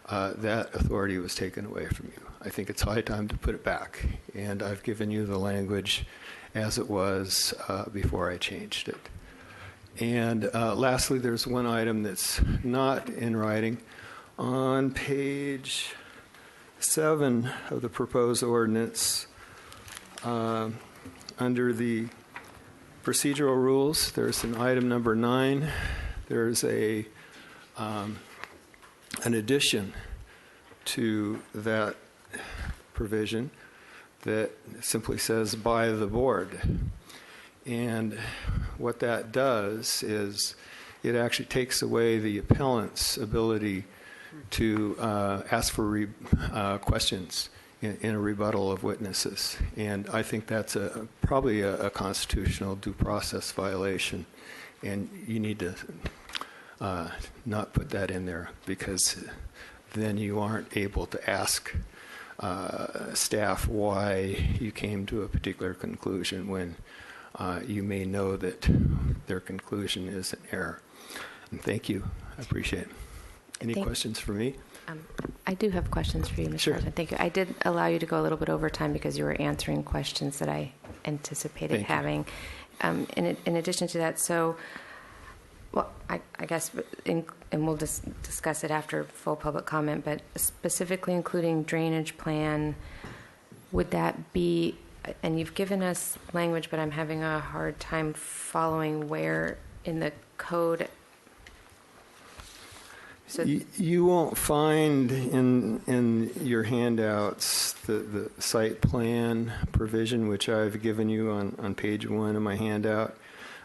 that authority was taken away from you. I think it's high time to put it back, and I've given you the language as it was before I changed it. And lastly, there's one item that's not in writing. On page 7 of the proposed ordinance, under the procedural rules, there's an item number 9. There's an addition to that provision that simply says by the board. And what that does is it actually takes away the appellant's ability to ask for questions in a rebuttal of witnesses. And I think that's probably a constitutional due process violation. And you need to not put that in there, because then you aren't able to ask staff why you came to a particular conclusion when you may know that their conclusion is an error. And thank you. I appreciate it. Any questions for me? I do have questions for you, Mr. Sure. President. Thank you. I did allow you to go a little bit over time because you were answering questions that I anticipated having. In addition to that, I guess, and we'll discuss it after full public comment, but specifically including drainage plan, would that be, and you've given us language, but I'm having a hard time following where in the code. So you won't find in your handouts the site plan provision, which I've given you on page 1 of my handout.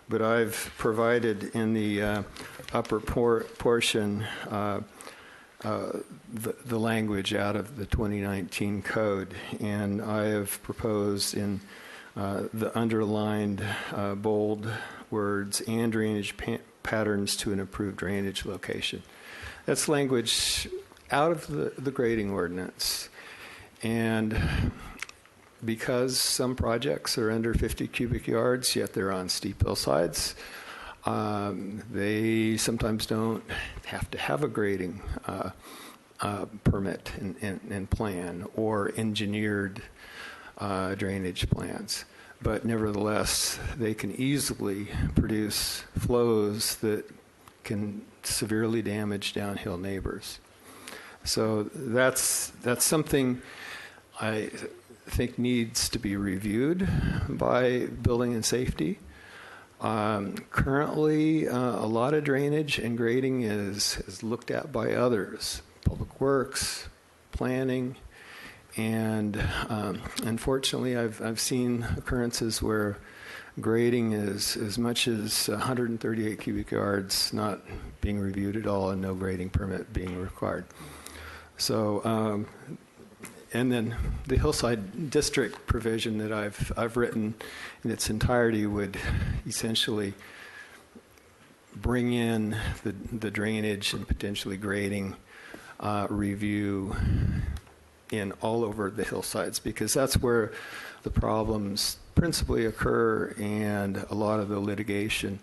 But I've provided in the upper portion the language out of the 2019 code. And I have proposed in the underlined bold words and drainage patterns to an approved drainage location. That's language out of the grading ordinance. And because some projects are under 50 cubic yards, yet they're on steep hillsides, they sometimes don't have to have a grading permit and plan or engineered drainage plans. But nevertheless, they can easily produce flows that can severely damage downhill neighbors. So that's something I think needs to be reviewed by Building and Safety. Currently, a lot of drainage and grading is looked at by others, Public Works, Planning, and unfortunately, I've seen occurrences where grading is as much as 138 cubic yards not being reviewed at all and no grading permit being required. So, and then the hillside district provision that I've written in its entirety would essentially bring in the drainage and potentially grading review in all over the hillsides, because that's where the problems principally occur and a lot of the litigation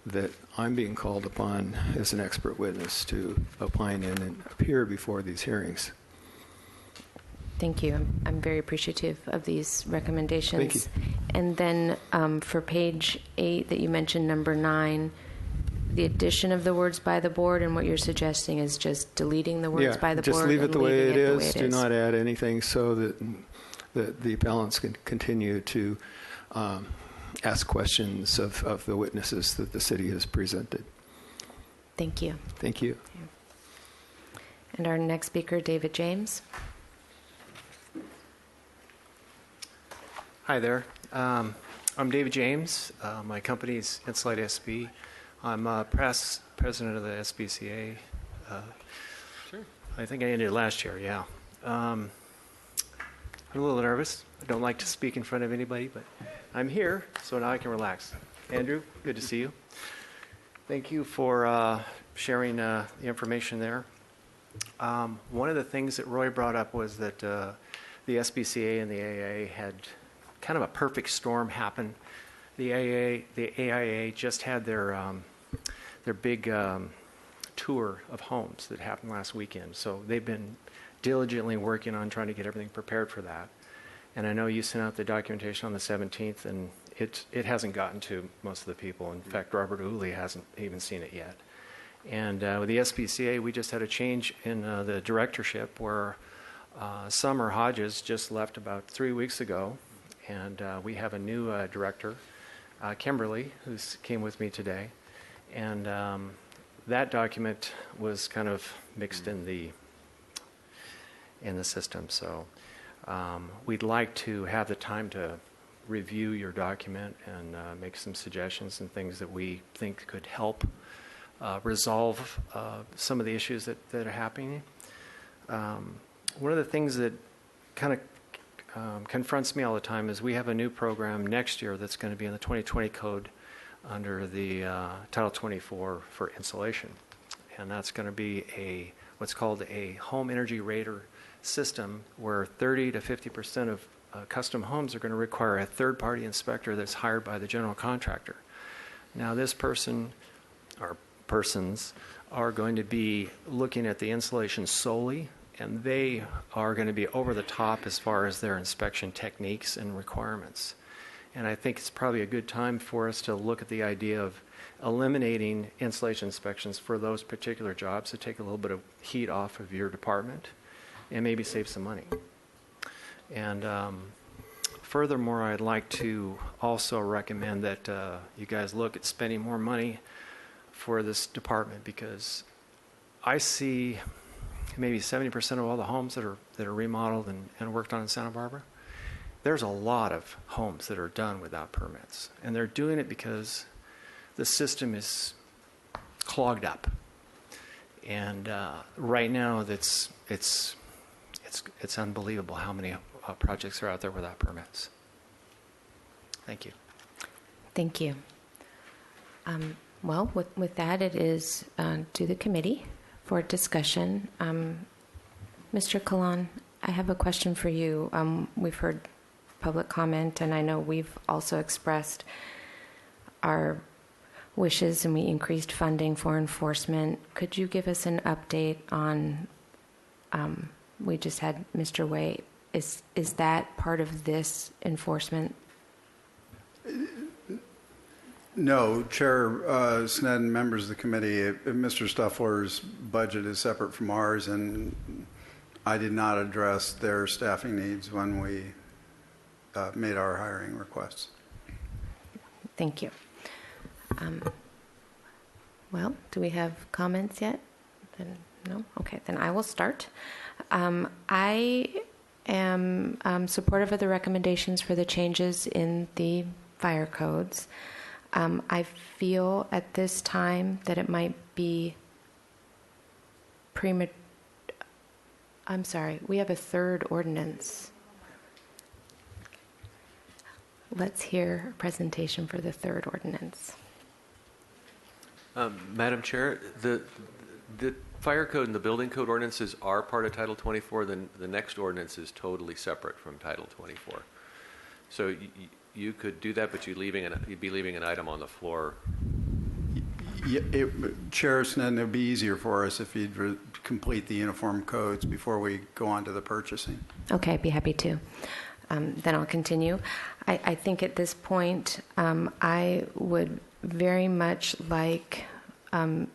that I'm being called upon as an expert witness to opine in and appear before these hearings. Thank you. I'm very appreciative of these recommendations. Thank you. And then for page 8 that you mentioned, number 9, the addition of the words by the board, and what you're suggesting is just deleting the words by the board. Just leave it and the way leaving it the way is. Do not add anything so that the appellants can continue to ask questions of the witnesses that the city has presented. Thank you. Thank you. And our next speaker, David James. Hi there. I'm David James. My company is Insulate SB. I'm president of the SBCA. Sure. I think I ended last year, yeah. I'm a little nervous. I don't like to speak in front of anybody, but I'm here, so now I can relax. Andrew, good to see you. Thank you for sharing the information there. One of the things that Roy brought up was that the SBCA and the AIA had kind of a perfect storm happen. The AIA just had their big tour of homes that happened last weekend. So they've been diligently working on trying to get everything prepared for that. And I know you sent out the documentation on the 17th, and it hasn't gotten to most of the people. In fact, Robert Uli hasn't even seen it yet. And with the SPCA, we just had a change in the directorship where Summer Hodges just left about 3 weeks ago. And we have a new director, Kimberly, who came with me today. And that document was kind of mixed in the system. So we'd like to have the time to review your document and make some suggestions and things that we think could help resolve some of the issues that are happening. One of the things that kind of confronts me all the time is we have a new program next year that's going to be in the 2020 code under the Title 24 for insulation. And that's going to be what's called a home energy rater system, where 30 to 50% of custom homes are going to require a third-party inspector that's hired by the general contractor. Now, this person or persons are going to be looking at the insulation solely, and they are going to be over the top as far as their inspection techniques and requirements. And I think it's probably a good time for us to look at the idea of eliminating insulation inspections for those particular jobs to take a little bit of heat off of your department and maybe save some money. And furthermore, I'd like to also recommend that you guys look at spending more money for this department, because I see maybe 70% of all the homes that are remodeled and worked on in Santa Barbara, there's a lot of homes that are done without permits. And they're doing it because the system is clogged up. And right now, it's unbelievable how many projects are out there without permits. Thank you. Thank you. Well, with that, it is to the committee for discussion. Mr. Kalan, I have a question for you. We've heard public comment, and I know we've also expressed our wishes, and we increased funding for enforcement. Could you give us an update on, we just had Mr. Way, is that part of this enforcement? No, Chair Sned and members of the committee, Mr. Stuffler's budget is separate from ours, and I did not address their staffing needs when we made our hiring requests. Thank you. Well, do we have comments yet? Then no? Okay, then I will start. I am supportive of the recommendations for the changes in the fire codes. I feel at this time that it might be premature. I'm sorry, we have a third ordinance. Let's hear a presentation for the third ordinance. Madam Chair, the fire code and the building code ordinances are part of Title 24. The next ordinance is totally separate from Title 24. So you could do that, but you'd be leaving an item on the floor. Yeah, Chair Snedden, it would be easier for us if you'd complete the uniform codes before we go on to the purchasing. Okay, I'd be happy to. Then I'll continue. I think at this point, I would very much like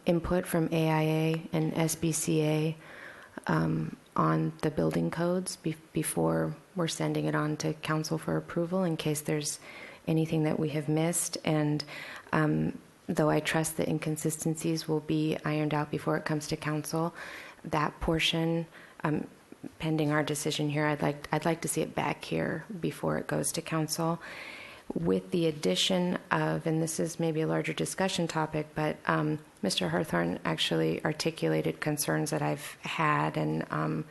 input from AIA and SBCA on the building codes before we're sending it on to council for approval in case there's anything that we have missed. And though I trust the inconsistencies will be ironed out before it comes to council, that portion, pending our decision here, I'd like to see it back here before it goes to council. With the addition of, and this is maybe a larger discussion topic, but Mr. Hawthorne actually articulated concerns that I've had and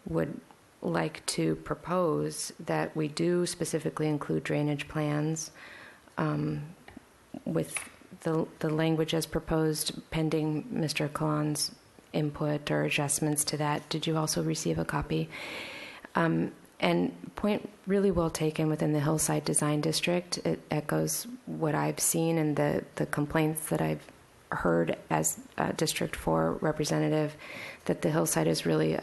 would like to propose that we do specifically include drainage plans with the language as proposed pending Mr. Kalan's input or adjustments to that. Did you also receive a copy? And point really well taken within the Hillside Design District. It echoes what I've seen and the complaints that I've heard as District 4 representative, that the Hillside is really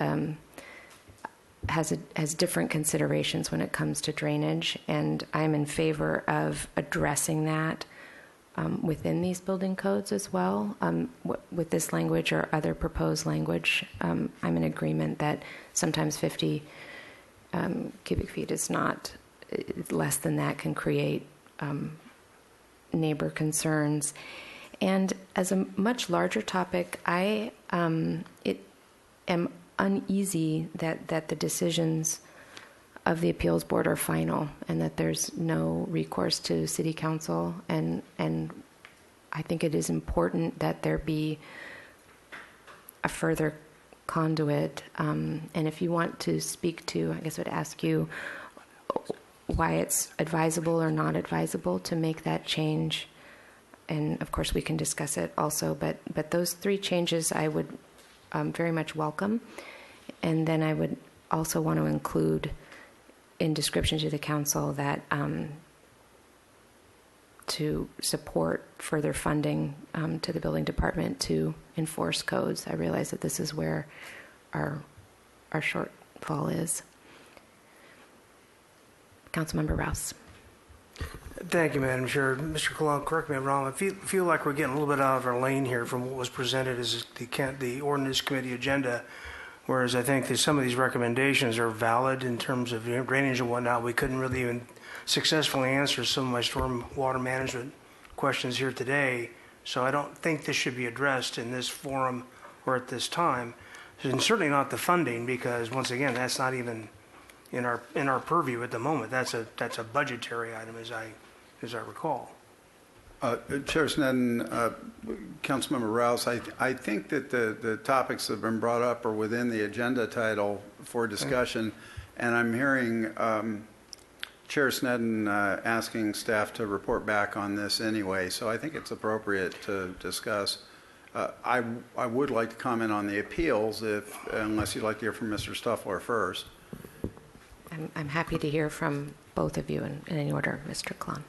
has different considerations when it comes to drainage, and I'm in favor of addressing that within these building codes as well. With this language or other proposed language, I'm in agreement that sometimes 50 cubic feet is not, less than that can create neighbor concerns. And as a much larger topic, I am uneasy that the decisions of the appeals board are final and that there's no recourse to city council. And I think it is important that there be a further conduit. And if you want to speak to, I guess I would ask you why it's advisable or not advisable to make that change. And of course we can discuss it also, but those three changes I would very much welcome. And then I would also want to include in description to the council that to support further funding to the building department to enforce codes. I realize that this is where our shortfall is. Councilmember Rouse. Thank you, Madam Chair. Mr. Colon, correct me if I'm wrong. I feel like we're getting a little bit out of our lane here from what was presented as the Ordinance Committee agenda, whereas I think that some of these recommendations are valid in terms of drainage and whatnot. We couldn't really even successfully answer some of my storm water management questions here today, so I don't think this should be addressed in this forum or at this time. And certainly not the funding, because once again, that's not even in our purview at the moment. That's a budgetary item, as I recall. Chair Sneddon, Councilmember Rouse, I think that the topics that have been brought up are within the agenda title for discussion, and I'm hearing Chair Sneddon asking staff to report back on this anyway, so I think it's appropriate to discuss. I would like to comment on the appeals, unless you'd like to hear from Mr. Stuffler first. I'm happy to hear from both of you in any order, Mr. Klon.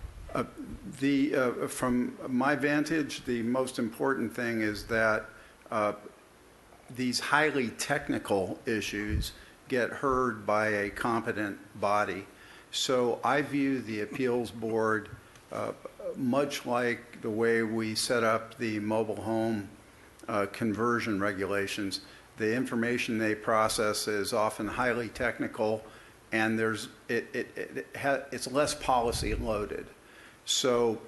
From my vantage, the most important thing is that these highly technical issues get heard by a competent body. So I view the appeals board much like the way we set up the mobile home conversion regulations. The information they process is often highly technical, and it's less policy loaded. So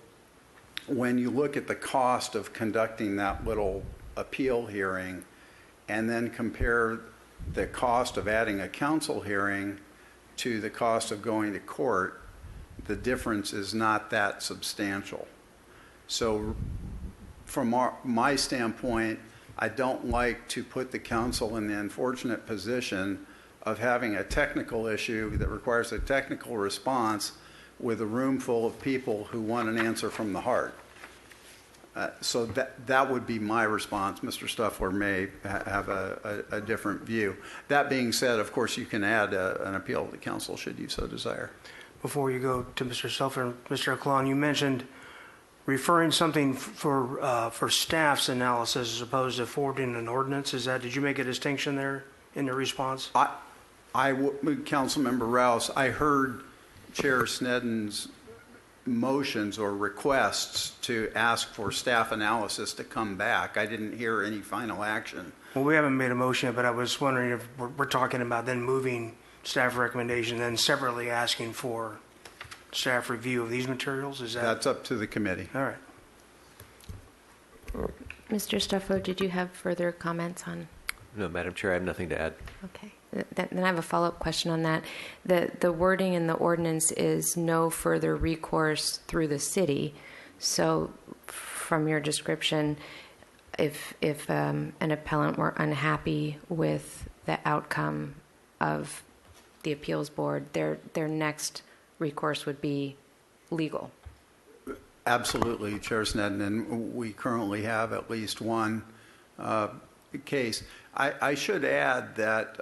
when you look at the cost of conducting that little appeal hearing and then compare the cost of adding a council hearing to the cost of going to court, the difference is not that substantial. So from my standpoint, I don't like to put the council in the unfortunate position of having a technical issue that requires a technical response with a room full of people who want an answer from the heart. So that would be my response. Mr. Stuffler may have a different view. That being said, of course, you can add an appeal to the council should you so desire. Before you go to Mr. Stuffler, Mr. Klon, you mentioned referring something for staff's analysis as opposed to forwarding an ordinance. Did you make a distinction there in the response? Councilmember Rouse, I heard Chair Sneddon's motions or requests to ask for staff analysis to come back. I didn't hear any final action. Well, we haven't made a motion yet, but I was wondering if we're talking about then moving staff recommendation, then separately asking for staff review of these materials. That's up to the committee. All right. Mr. Stuffler, did you have further comments on? No, Madam Chair, I have nothing to add. Okay. Then I have a follow-up question on that. The wording in the ordinance is no further recourse through the city. So from your description, if an appellant were unhappy with the outcome of the appeals board, their next recourse would be legal. Absolutely, Chair Sneddon, and we currently have at least one case. I should add that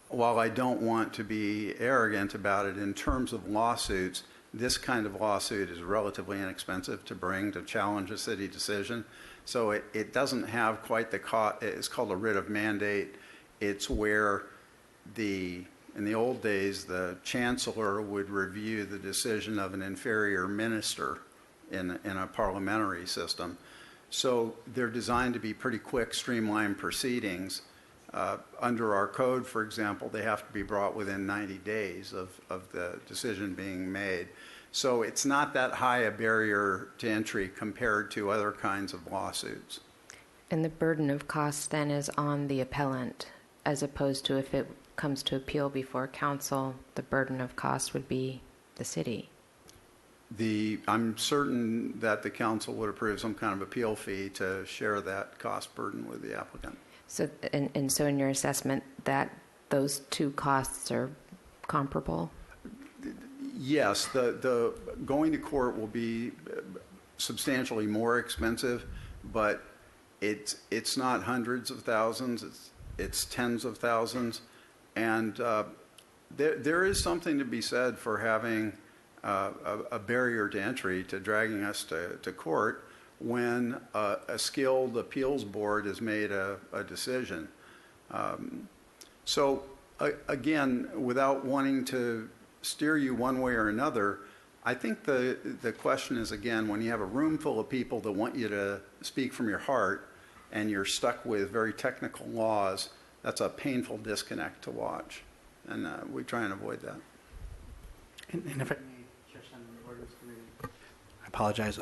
while I don't want to be arrogant about it, in terms of lawsuits, this kind of lawsuit is relatively inexpensive to bring to challenge a city decision. So it doesn't have quite the cost. It's called a writ of mandate. It's where in the old days, the chancellor would review the decision of an inferior minister in a parliamentary system. So they're designed to be pretty quick, streamlined proceedings. Under our code, for example, they have to be brought within 90 days of the decision being made. So it's not that high a barrier to entry compared to other kinds of lawsuits. And the burden of cost then is on the appellant, as opposed to if it comes to appeal before council, the burden of cost would be the city. I'm certain that the council would approve some kind of appeal fee to share that cost burden with the applicant. So, and so in your assessment, that those two costs are comparable? Yes, the going to court will be substantially more expensive, but it's not hundreds of thousands, it's tens of thousands. And there is something to be said for having a barrier to entry to dragging us to court when a skilled appeals board has made a decision. So again, without wanting to steer you one way or another, I think the question is, again, when you have a room full of people that want you to speak from your heart and you're stuck with very technical laws, that's a painful disconnect to watch. And we try and avoid that. And if I may, Chair Sneddon, the Ordinance Committee, I apologize.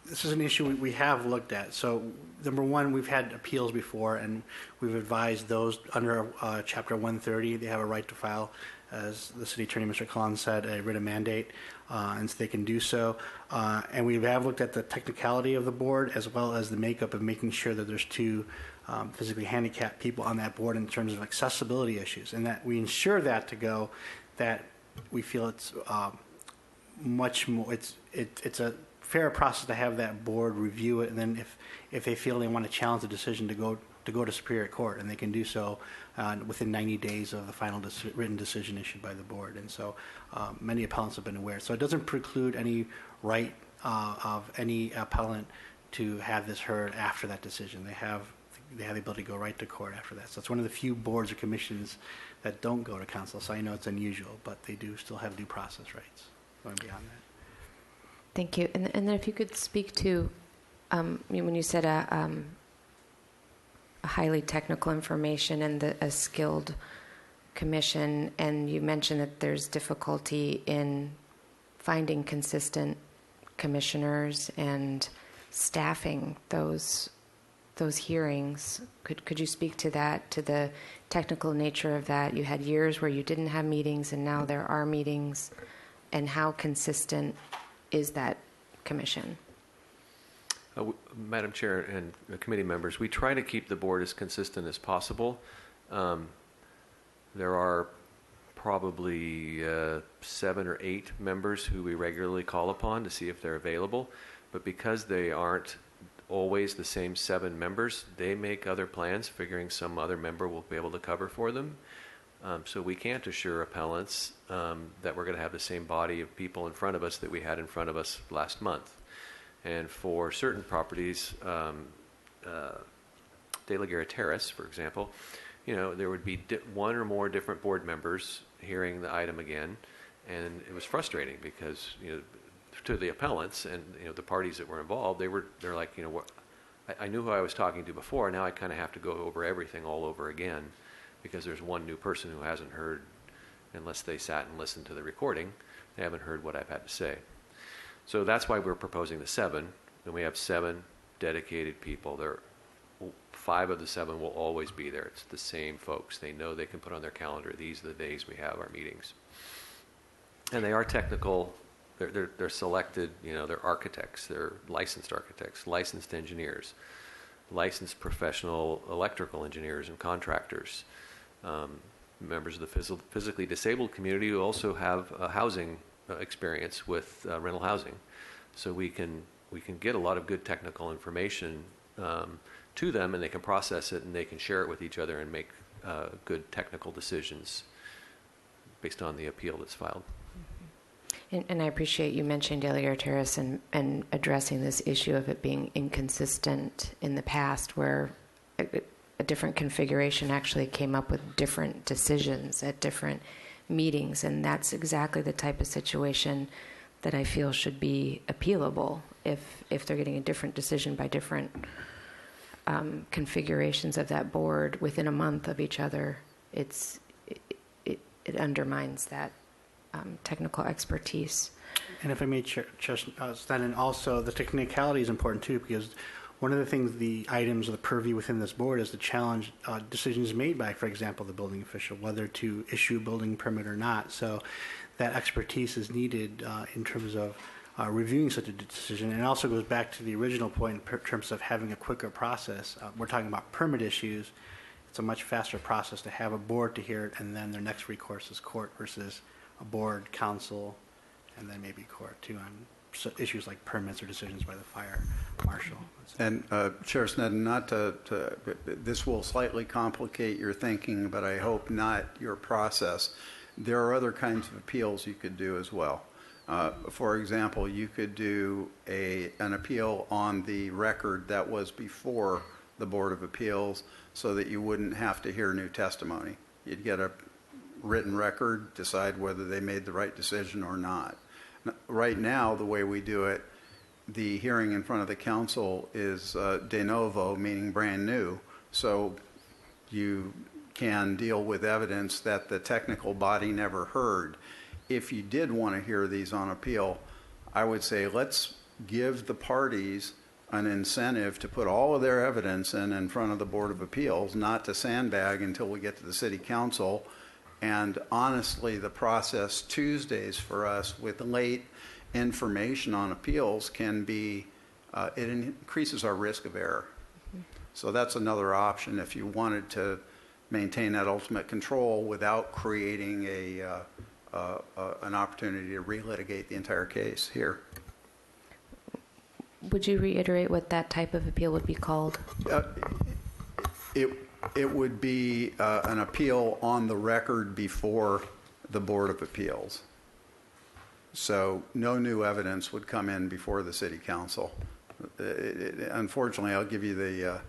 this is an issue we have looked at. So, number one, we've had appeals before, and we've advised those under Chapter 130, they have a right to file, as the city attorney, Mr. Collins, said, a writ of mandate, and so they can do so. And we have looked at the technicality of the board as well as the makeup of making sure that there's two physically handicapped people on that board in terms of accessibility issues, and that we ensure that to go that we feel it's much more, it's a fair process to have that board review it, and then if they feel they want to challenge the decision to go to Superior Court, and they can do so within 90 days of the final written decision issued by the board. And so many appellants have been aware. So it doesn't preclude any right of any appellant to have this heard after that decision. They have the ability to go right to court after that. So it's one of the few boards or commissions that don't go to council. So I know it's unusual, but they do still have due process rights going beyond that. Thank you. And then if you could speak to, when you said a highly technical information and a skilled commission, and you mentioned that there's difficulty in finding consistent commissioners and staffing those hearings. Could you speak to that, to the technical nature of that? You had years where you didn't have meetings, and now there are meetings, and how consistent is that commission? Madam Chair and committee members, we try to keep the board as consistent as possible. There are probably 7 or 8 members who we regularly call upon to see if they're available, but because they aren't always the same 7 members, they make other plans, figuring some other member will be able to cover for them. So we can't assure appellants that we're going to have the same body of people in front of us that we had in front of us last month. And for certain properties, De La Guerra Terrace, for example, there would be one or more different board members hearing the item again, and it was frustrating because to the appellants and the parties that were involved, they're like, what, I knew who I was talking to before. Now I kind of have to go over everything all over again because there's one new person who hasn't heard, unless they sat and listened to the recording, they haven't heard what I've had to say. So that's why we're proposing the 7, and we have 7 dedicated people. 5 of the 7 will always be there. It's the same folks. They know they can put on their calendar, these are the days we have our meetings. And they are technical. They're selected, they're architects, they're licensed architects, licensed engineers, licensed professional electrical engineers and contractors, members of the physically disabled community who also have housing experience with rental housing. So we can get a lot of good technical information to them, and they can process it, and they can share it with each other and make good technical decisions based on the appeal that's filed. And I appreciate you mentioned De La Guerra Terrace and addressing this issue of it being inconsistent in the past, where a different configuration actually came up with different decisions at different meetings, and that's exactly the type of situation that I feel should be appealable if they're getting a different decision by different configurations of that board within a month of each other. It undermines that technical expertise. And if I may, Chair Sneddon, also the technicality is important too, because one of the things, the items of the purview within this board is to challenge decisions made by, for example, the building official, whether to issue a building permit or not. So that expertise is needed in terms of reviewing such a decision. And it also goes back to the original point in terms of having a quicker process. We're talking about permit issues. It's a much faster process to have a board to hear it, and then their next recourse is court versus a board, council, and then maybe court too on issues like permits or decisions by the fire marshal. And Chair Sneddon, this will slightly complicate your thinking, but I hope not your process. There are other kinds of appeals you could do as well. For example, you could do an appeal on the record that was before the Board of Appeals so that you wouldn't have to hear new testimony. You'd get a written record, decide whether they made the right decision or not. Right now, the way we do it, the hearing in front of the council is de novo, meaning brand new. So you can deal with evidence that the technical body never heard. If you did want to hear these on appeal, I would say let's give the parties an incentive to put all of their evidence in front of the Board of Appeals, not to sandbag until we get to the City Council. And honestly, the process Tuesdays for us with late information on appeals can be, it increases our risk of error. So that's another option if you wanted to maintain that ultimate control without creating an opportunity to relitigate the entire case here. Would you reiterate what that type of appeal would be called? It would be an appeal on the record before the Board of Appeals. So no new evidence would come in before the City Council. Unfortunately, I'll give you the,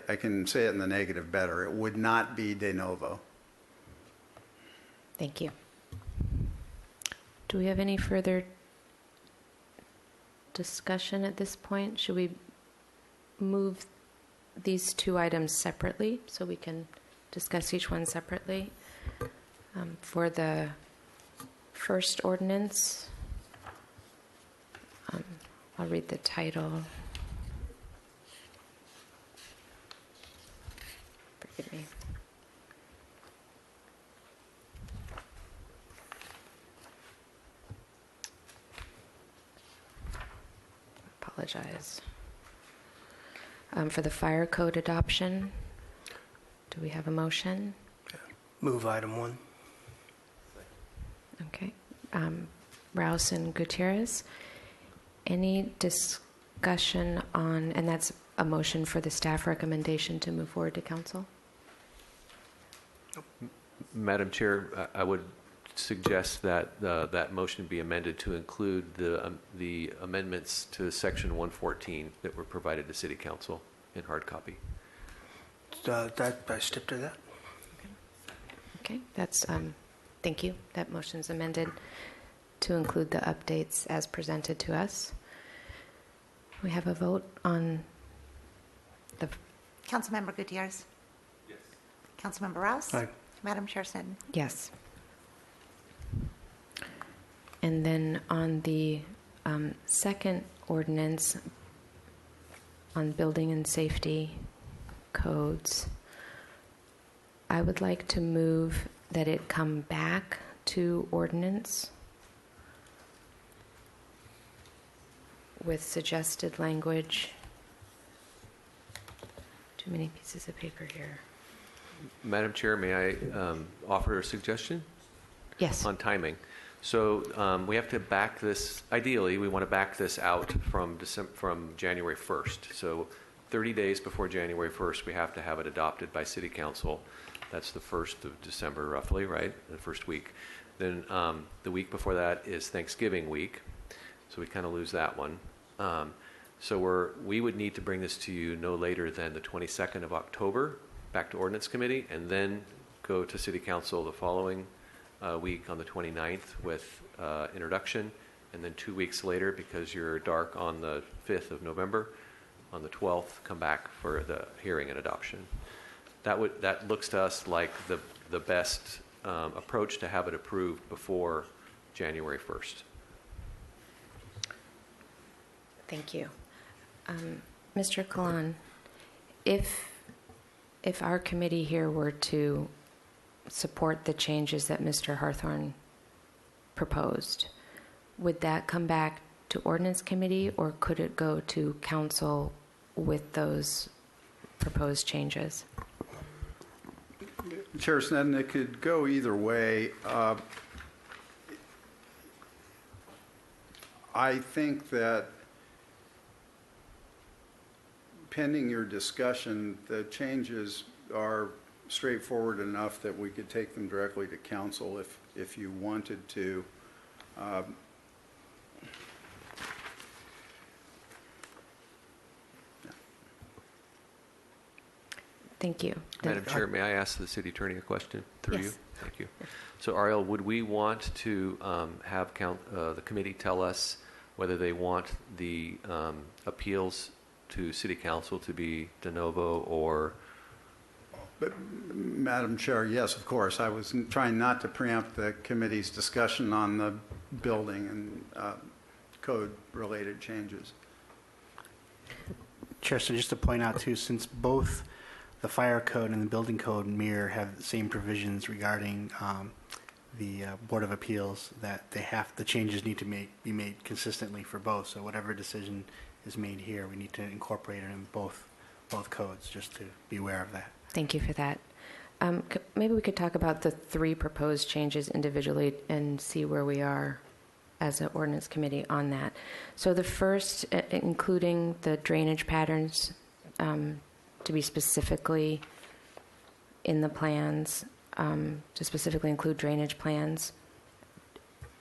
I can say it in the negative better. It would not be de novo. Thank you. Do we have any further discussion at this point? Should we move these two items separately so we can discuss each one separately? For the first ordinance, I'll read the title. Forgive me. Apologize. For the fire code adoption, do we have a motion? Move item 1. Okay. Rouse and Gutierrez. Any discussion on, and that's a motion for the staff recommendation to move forward to council? Madam Chair, I would suggest that that motion be amended to include the amendments to Section 114 that were provided to City Council in hard copy. I step to that. Okay, that's, thank you. That motion's amended to include the updates as presented to us. We have a vote on the... Councilmember Gutierrez? Yes. Councilmember Rouse? Aye. Madam Chair Snedden? Yes. And then on the second ordinance on building and safety codes, I would like to move that it come back to ordinance with suggested language. Too many pieces of paper here. Madam Chair, may I offer a suggestion? Yes. On timing. So we have to back this, ideally, we want to back this out from January 1st. So 30 days before January 1st, we have to have it adopted by City Council. That's the 1st of December, roughly, right? The first week. Then the week before that is Thanksgiving week. So we kind of lose that one. So we would need to bring this to you no later than the 22nd of October, back to Ordinance Committee, and then go to City Council the following week on the 29th with introduction, and then 2 weeks later, because you're dark on the 5th of November, on the 12th, come back for the hearing and adoption. That looks to us like the best approach to have it approved before January 1st. Thank you. Mr. Kalan, if our committee here were to support the changes that Mr. Harthorn proposed, would that come back to Ordinance Committee, or could it go to Council with those proposed changes? Chair Snedden, it could go either way. I think that pending your discussion, the changes are straightforward enough that we could take them directly to council if you wanted to. Thank you. Madam Chair, may I ask the City Attorney a question through you? Yes. Thank you. So, Ariel, would we want to have the committee tell us whether they want the appeals to City Council to be de novo or... But, Madam Chair, yes, of course. I was trying not to preempt the committee's discussion on the building and code-related changes. Chair, so just to point out too, since both the fire code and the building code mirror have the same provisions regarding the Board of Appeals, that the changes need to be made consistently for both. So whatever decision is made here, we need to incorporate it in both codes, just to be aware of that. Thank you for that. Maybe we could talk about the 3 proposed changes individually and see where we are as an ordinance committee on that. So the first, including the drainage patterns to be specifically in the plans, to specifically include drainage plans.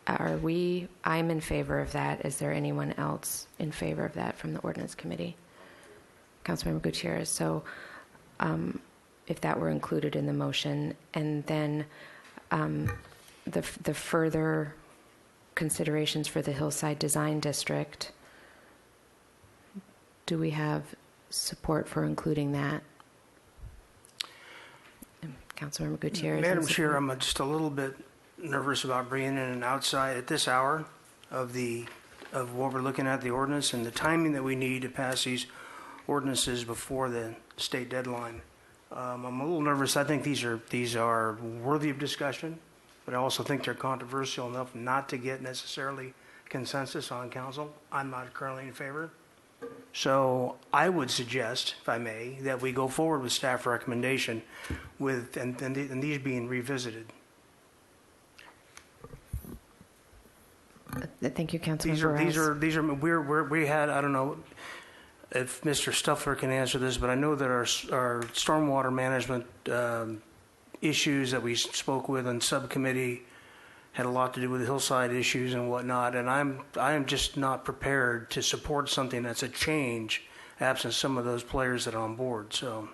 I'm in favor of that. Is there anyone else in favor of that from the ordinance committee? Councilmember Gutierrez. So if that were included in the motion, and then the further considerations for the Hillside Design District, do we have support for including that? Councilmember Gutierrez. Madam Chair, I'm just a little bit nervous about bringing in an outside at this hour of what we're looking at, the ordinance, and the timing that we need to pass these ordinances before the state deadline. I'm a little nervous. I think these are worthy of discussion, but I also think they're controversial enough not to get necessarily consensus on council. I'm not currently in favor. So I would suggest, if I may, that we go forward with staff recommendation and these being revisited. Thank you, Councilmember. We had, I don't know if Mr. Stuffler can answer this, but I know that our stormwater management issues that we spoke with on subcommittee had a lot to do with the hillside issues and whatnot, and I am just not prepared to support something that's a change absent some of those players that are on board. So,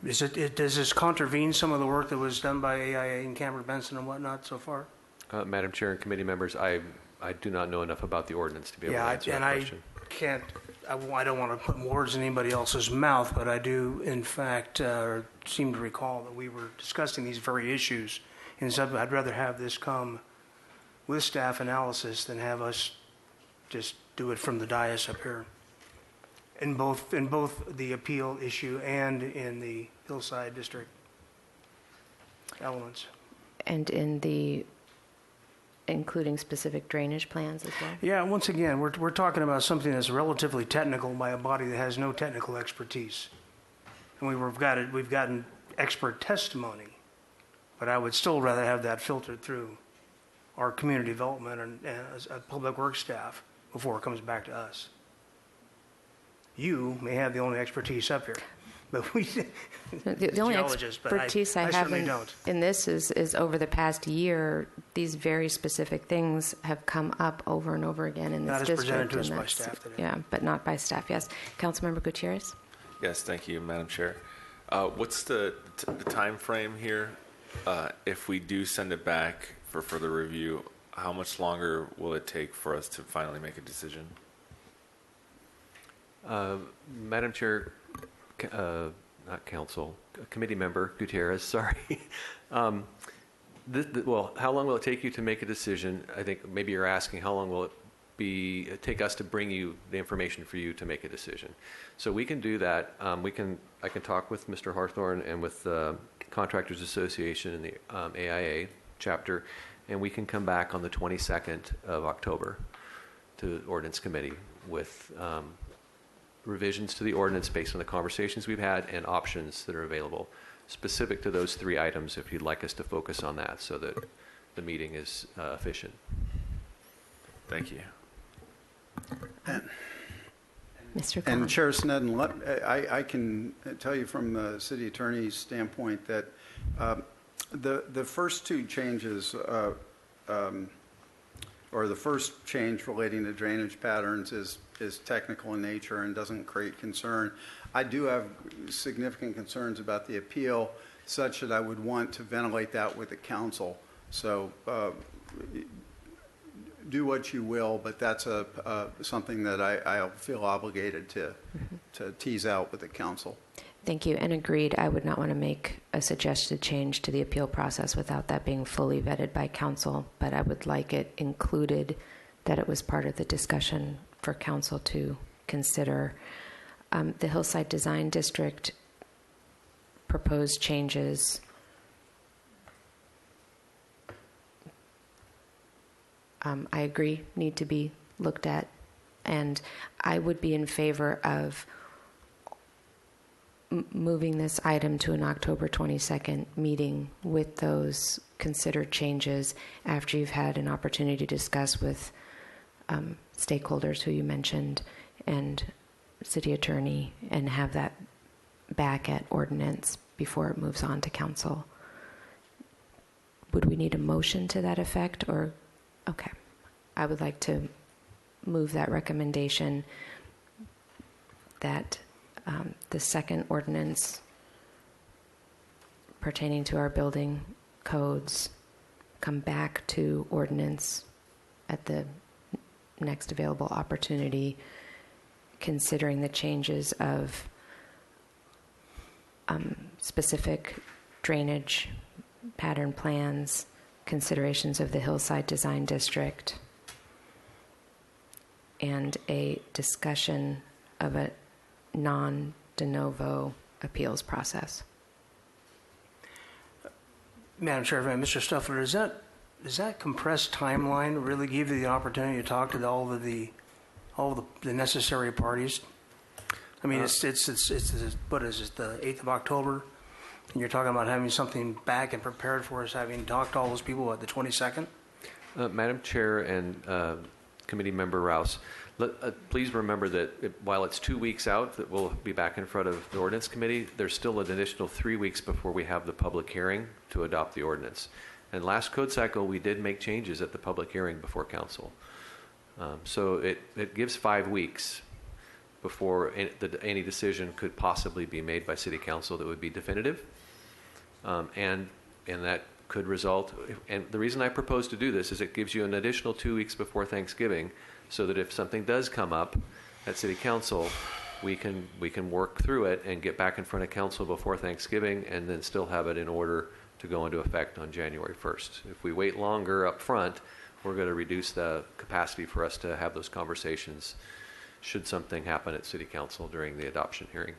does this contravene some of the work that was done by AIA and Cameron Benson and whatnot so far? Madam Chair and committee members, I do not know enough about the ordinance to be able to answer that question. I don't want to put words in anybody else's mouth, but I do, in fact, seem to recall that we were discussing these very issues. And so I'd rather have this come with staff analysis than have us just do it from the dais up here. In both the appeal issue and in the Hillside District elements. And in the including specific drainage plans as well? Yeah, once again, we're talking about something that's relatively technical by a body that has no technical expertise. And we've gotten expert testimony, but I would still rather have that filtered through our community development and public works staff before it comes back to us. You may have the only expertise up here, but we the only expertise I have in this is over the past year, these very specific things have come up over and over again in this district. Not as presented to us by staff today. Yeah, but not by staff, yes. Councilmember Gutierrez? Yes, thank you, Madam Chair. What's the time frame here? If we do send it back for further review, how much longer will it take for us to finally make a decision? Madam Chair, not council, committee member Gutierrez, sorry. Well, how long will it take you to make a decision? I think maybe you're asking how long will it take us to bring you the information for you to make a decision. So we can do that. I can talk with Mr. Hawthorne and with the Contractors Association and the AIA chapter, and we can come back on the 22nd of October to the Ordinance Committee with revisions to the ordinance based on the conversations we've had and options that are available specific to those 3 items if you'd like us to focus on that so that the meeting is efficient. Thank you. Mr. Khan. And Chair Sneddon, I can tell you from the city attorney's standpoint that the first 2 changes, or the first change relating to drainage patterns is technical in nature and doesn't create concern. I do have significant concerns about the appeal such that I would want to ventilate that with the council. So do what you will, but that's something that I feel obligated to tease out with the council. Thank you, and agreed. I would not want to make a suggested change to the appeal process without that being fully vetted by council, but I would like it included that it was part of the discussion for council to consider. The Hillside Design District proposed changes. I agree, need to be looked at, and I would be in favor of moving this item to an October 22nd meeting with those considered changes after you've had an opportunity to discuss with stakeholders who you mentioned and city attorney, and have that back at ordinance before it moves on to council. Would we need a motion to that effect, or? Okay. I would like to move that recommendation that the second ordinance pertaining to our building codes come back to ordinance at the next available opportunity, considering the changes of specific drainage pattern plans, considerations of the Hillside Design District, and a discussion of a non-de novo appeals process. Madam Chair, Mr. Stuffler, does that compressed timeline really give you the opportunity to talk to all of the necessary parties? I mean, it's what is it, the 8th of October? And you're talking about having something back and prepared for us, having talked to all those people at the 22nd? Madam Chair and Committee Member Rouse, please remember that while it's 2 weeks out that we'll be back in front of the Ordinance Committee, there's still an additional 3 weeks before we have the public hearing to adopt the ordinance. And last code cycle, we did make changes at the public hearing before council. So it gives 5 weeks before any decision could possibly be made by City Council that would be definitive. And that could result, and the reason I propose to do this is it gives you an additional 2 weeks before Thanksgiving, so that if something does come up at City Council, we can work through it and get back in front of council before Thanksgiving, and then still have it in order to go into effect on January 1st. If we wait longer up front, we're going to reduce the capacity for us to have those conversations should something happen at City Council during the adoption hearing.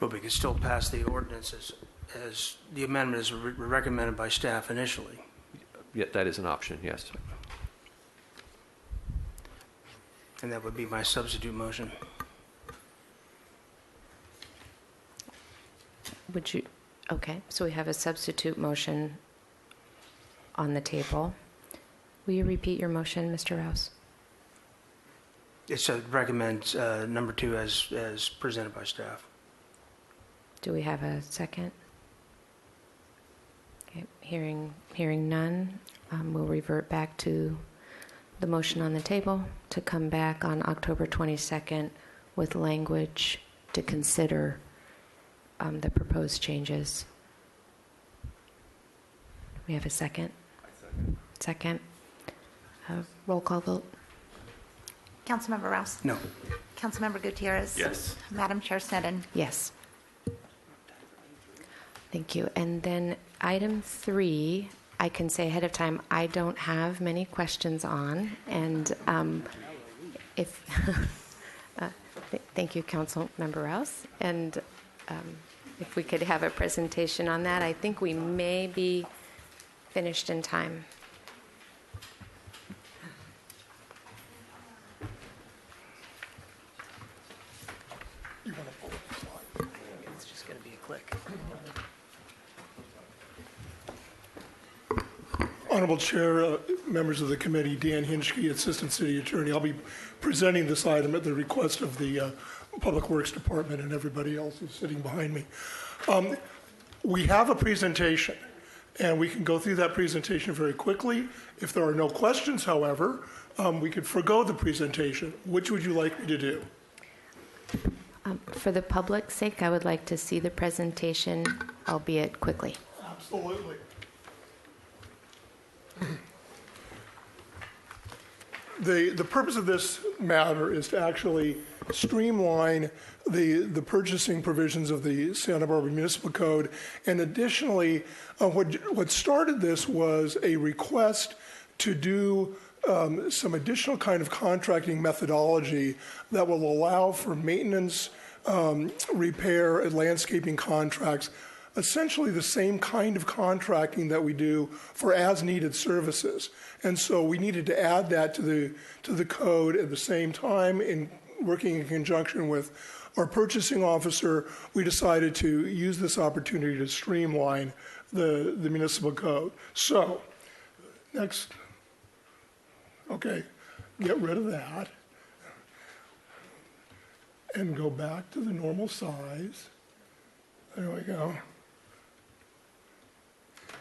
But we could still pass the ordinance as the amendment is recommended by staff initially. Yeah, that is an option, yes. And that would be my substitute motion. Would you? Okay, so we have a substitute motion on the table. Will you repeat your motion, Mr. Rouse? It's recommend number 2 as presented by staff. Do we have a second? Okay, hearing none, we'll revert back to the motion on the table to come back on October 22nd with language to consider the proposed changes. We have a second? Second. Roll call vote. Councilmember Rouse? No. Councilmember Gutierrez? Yes. Madam Chair Sneddon? Yes. Thank you. And then item 3, I can say ahead of time, I don't have many questions on. And if thank you, Councilmember Rouse. And if we could have a presentation on that, I think we may be finished in time. It's just going to be a click. Honorable Chair, members of the committee, Dan Hinchke, Assistant City Attorney. I'll be presenting this item at the request of the Public Works Department and everybody else who's sitting behind me. We have a presentation, and we can go through that presentation very quickly. If there are no questions, however, we could forgo the presentation. Which would you like me to do? For the public's sake, I would like to see the presentation, albeit quickly. Absolutely. The purpose of this matter is to actually streamline the purchasing provisions of the Santa Barbara Municipal Code. And additionally, what started this was a request to do some additional kind of contracting methodology that will allow for maintenance, repair, and landscaping contracts, essentially the same kind of contracting that we do for as-needed services. And so we needed to add that to the code at the same time. In working in conjunction with our purchasing officer, we decided to use this opportunity to streamline the municipal code. So, next. Okay, get rid of that and go back to the normal size. There we go.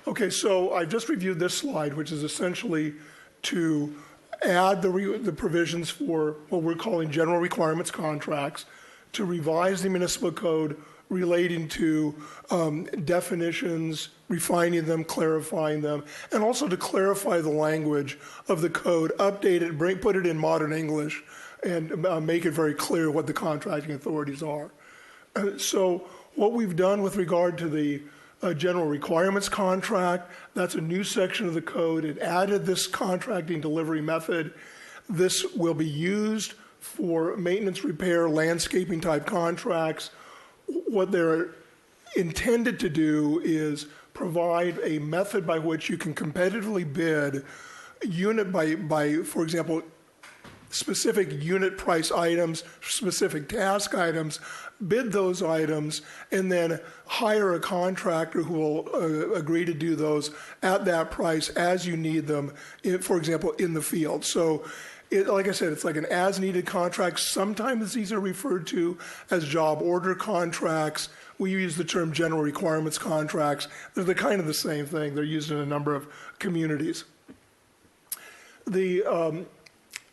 Okay, so I've just reviewed this slide, which is essentially to add the provisions for what we're calling general requirements contracts, to revise the municipal code relating to definitions, refining them, clarifying them, and also to clarify the language of the code, update it, put it in modern English, and make it very clear what the contracting authorities are. So what we've done with regard to the general requirements contract, that's a new section of the code. It added this contracting delivery method. This will be used for maintenance, repair, landscaping type contracts. What they're intended to do is provide a method by which you can competitively bid unit by, for example, specific unit price items, specific task items, bid those items, and then hire a contractor who will agree to do those at that price as you need them, for example, in the field. So, like I said, it's like an as-needed contract. Sometimes these are referred to as job order contracts. We use the term general requirements contracts. They're kind of the same thing. They're used in a number of communities. The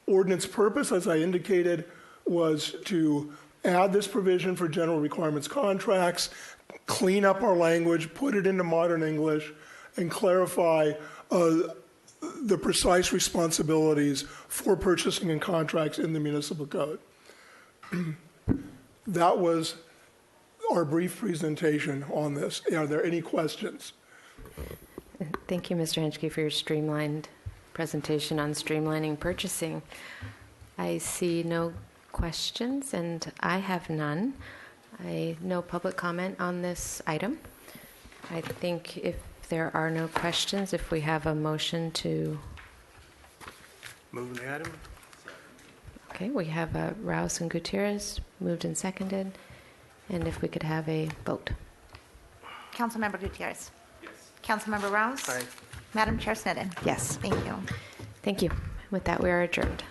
ordinance purpose, as I indicated, was to add this provision for general requirements contracts, clean up our language, put it into modern English, and clarify the precise responsibilities for purchasing and contracts in the municipal code. That was our brief presentation on this. Are there any questions? Thank you, Mr. Henschke, for your streamlined presentation on streamlining purchasing. I see no questions, and I have none. No public comment on this item. I think if there are no questions, if we have a motion to... Move the item. Okay, we have Rouse and Gutierrez moved and seconded. And if we could have a vote. Councilmember Gutierrez. Yes. Councilmember Rouse. Aye. Madam Chair Snedden. Yes. Thank you. Thank you. With that, we are adjourned.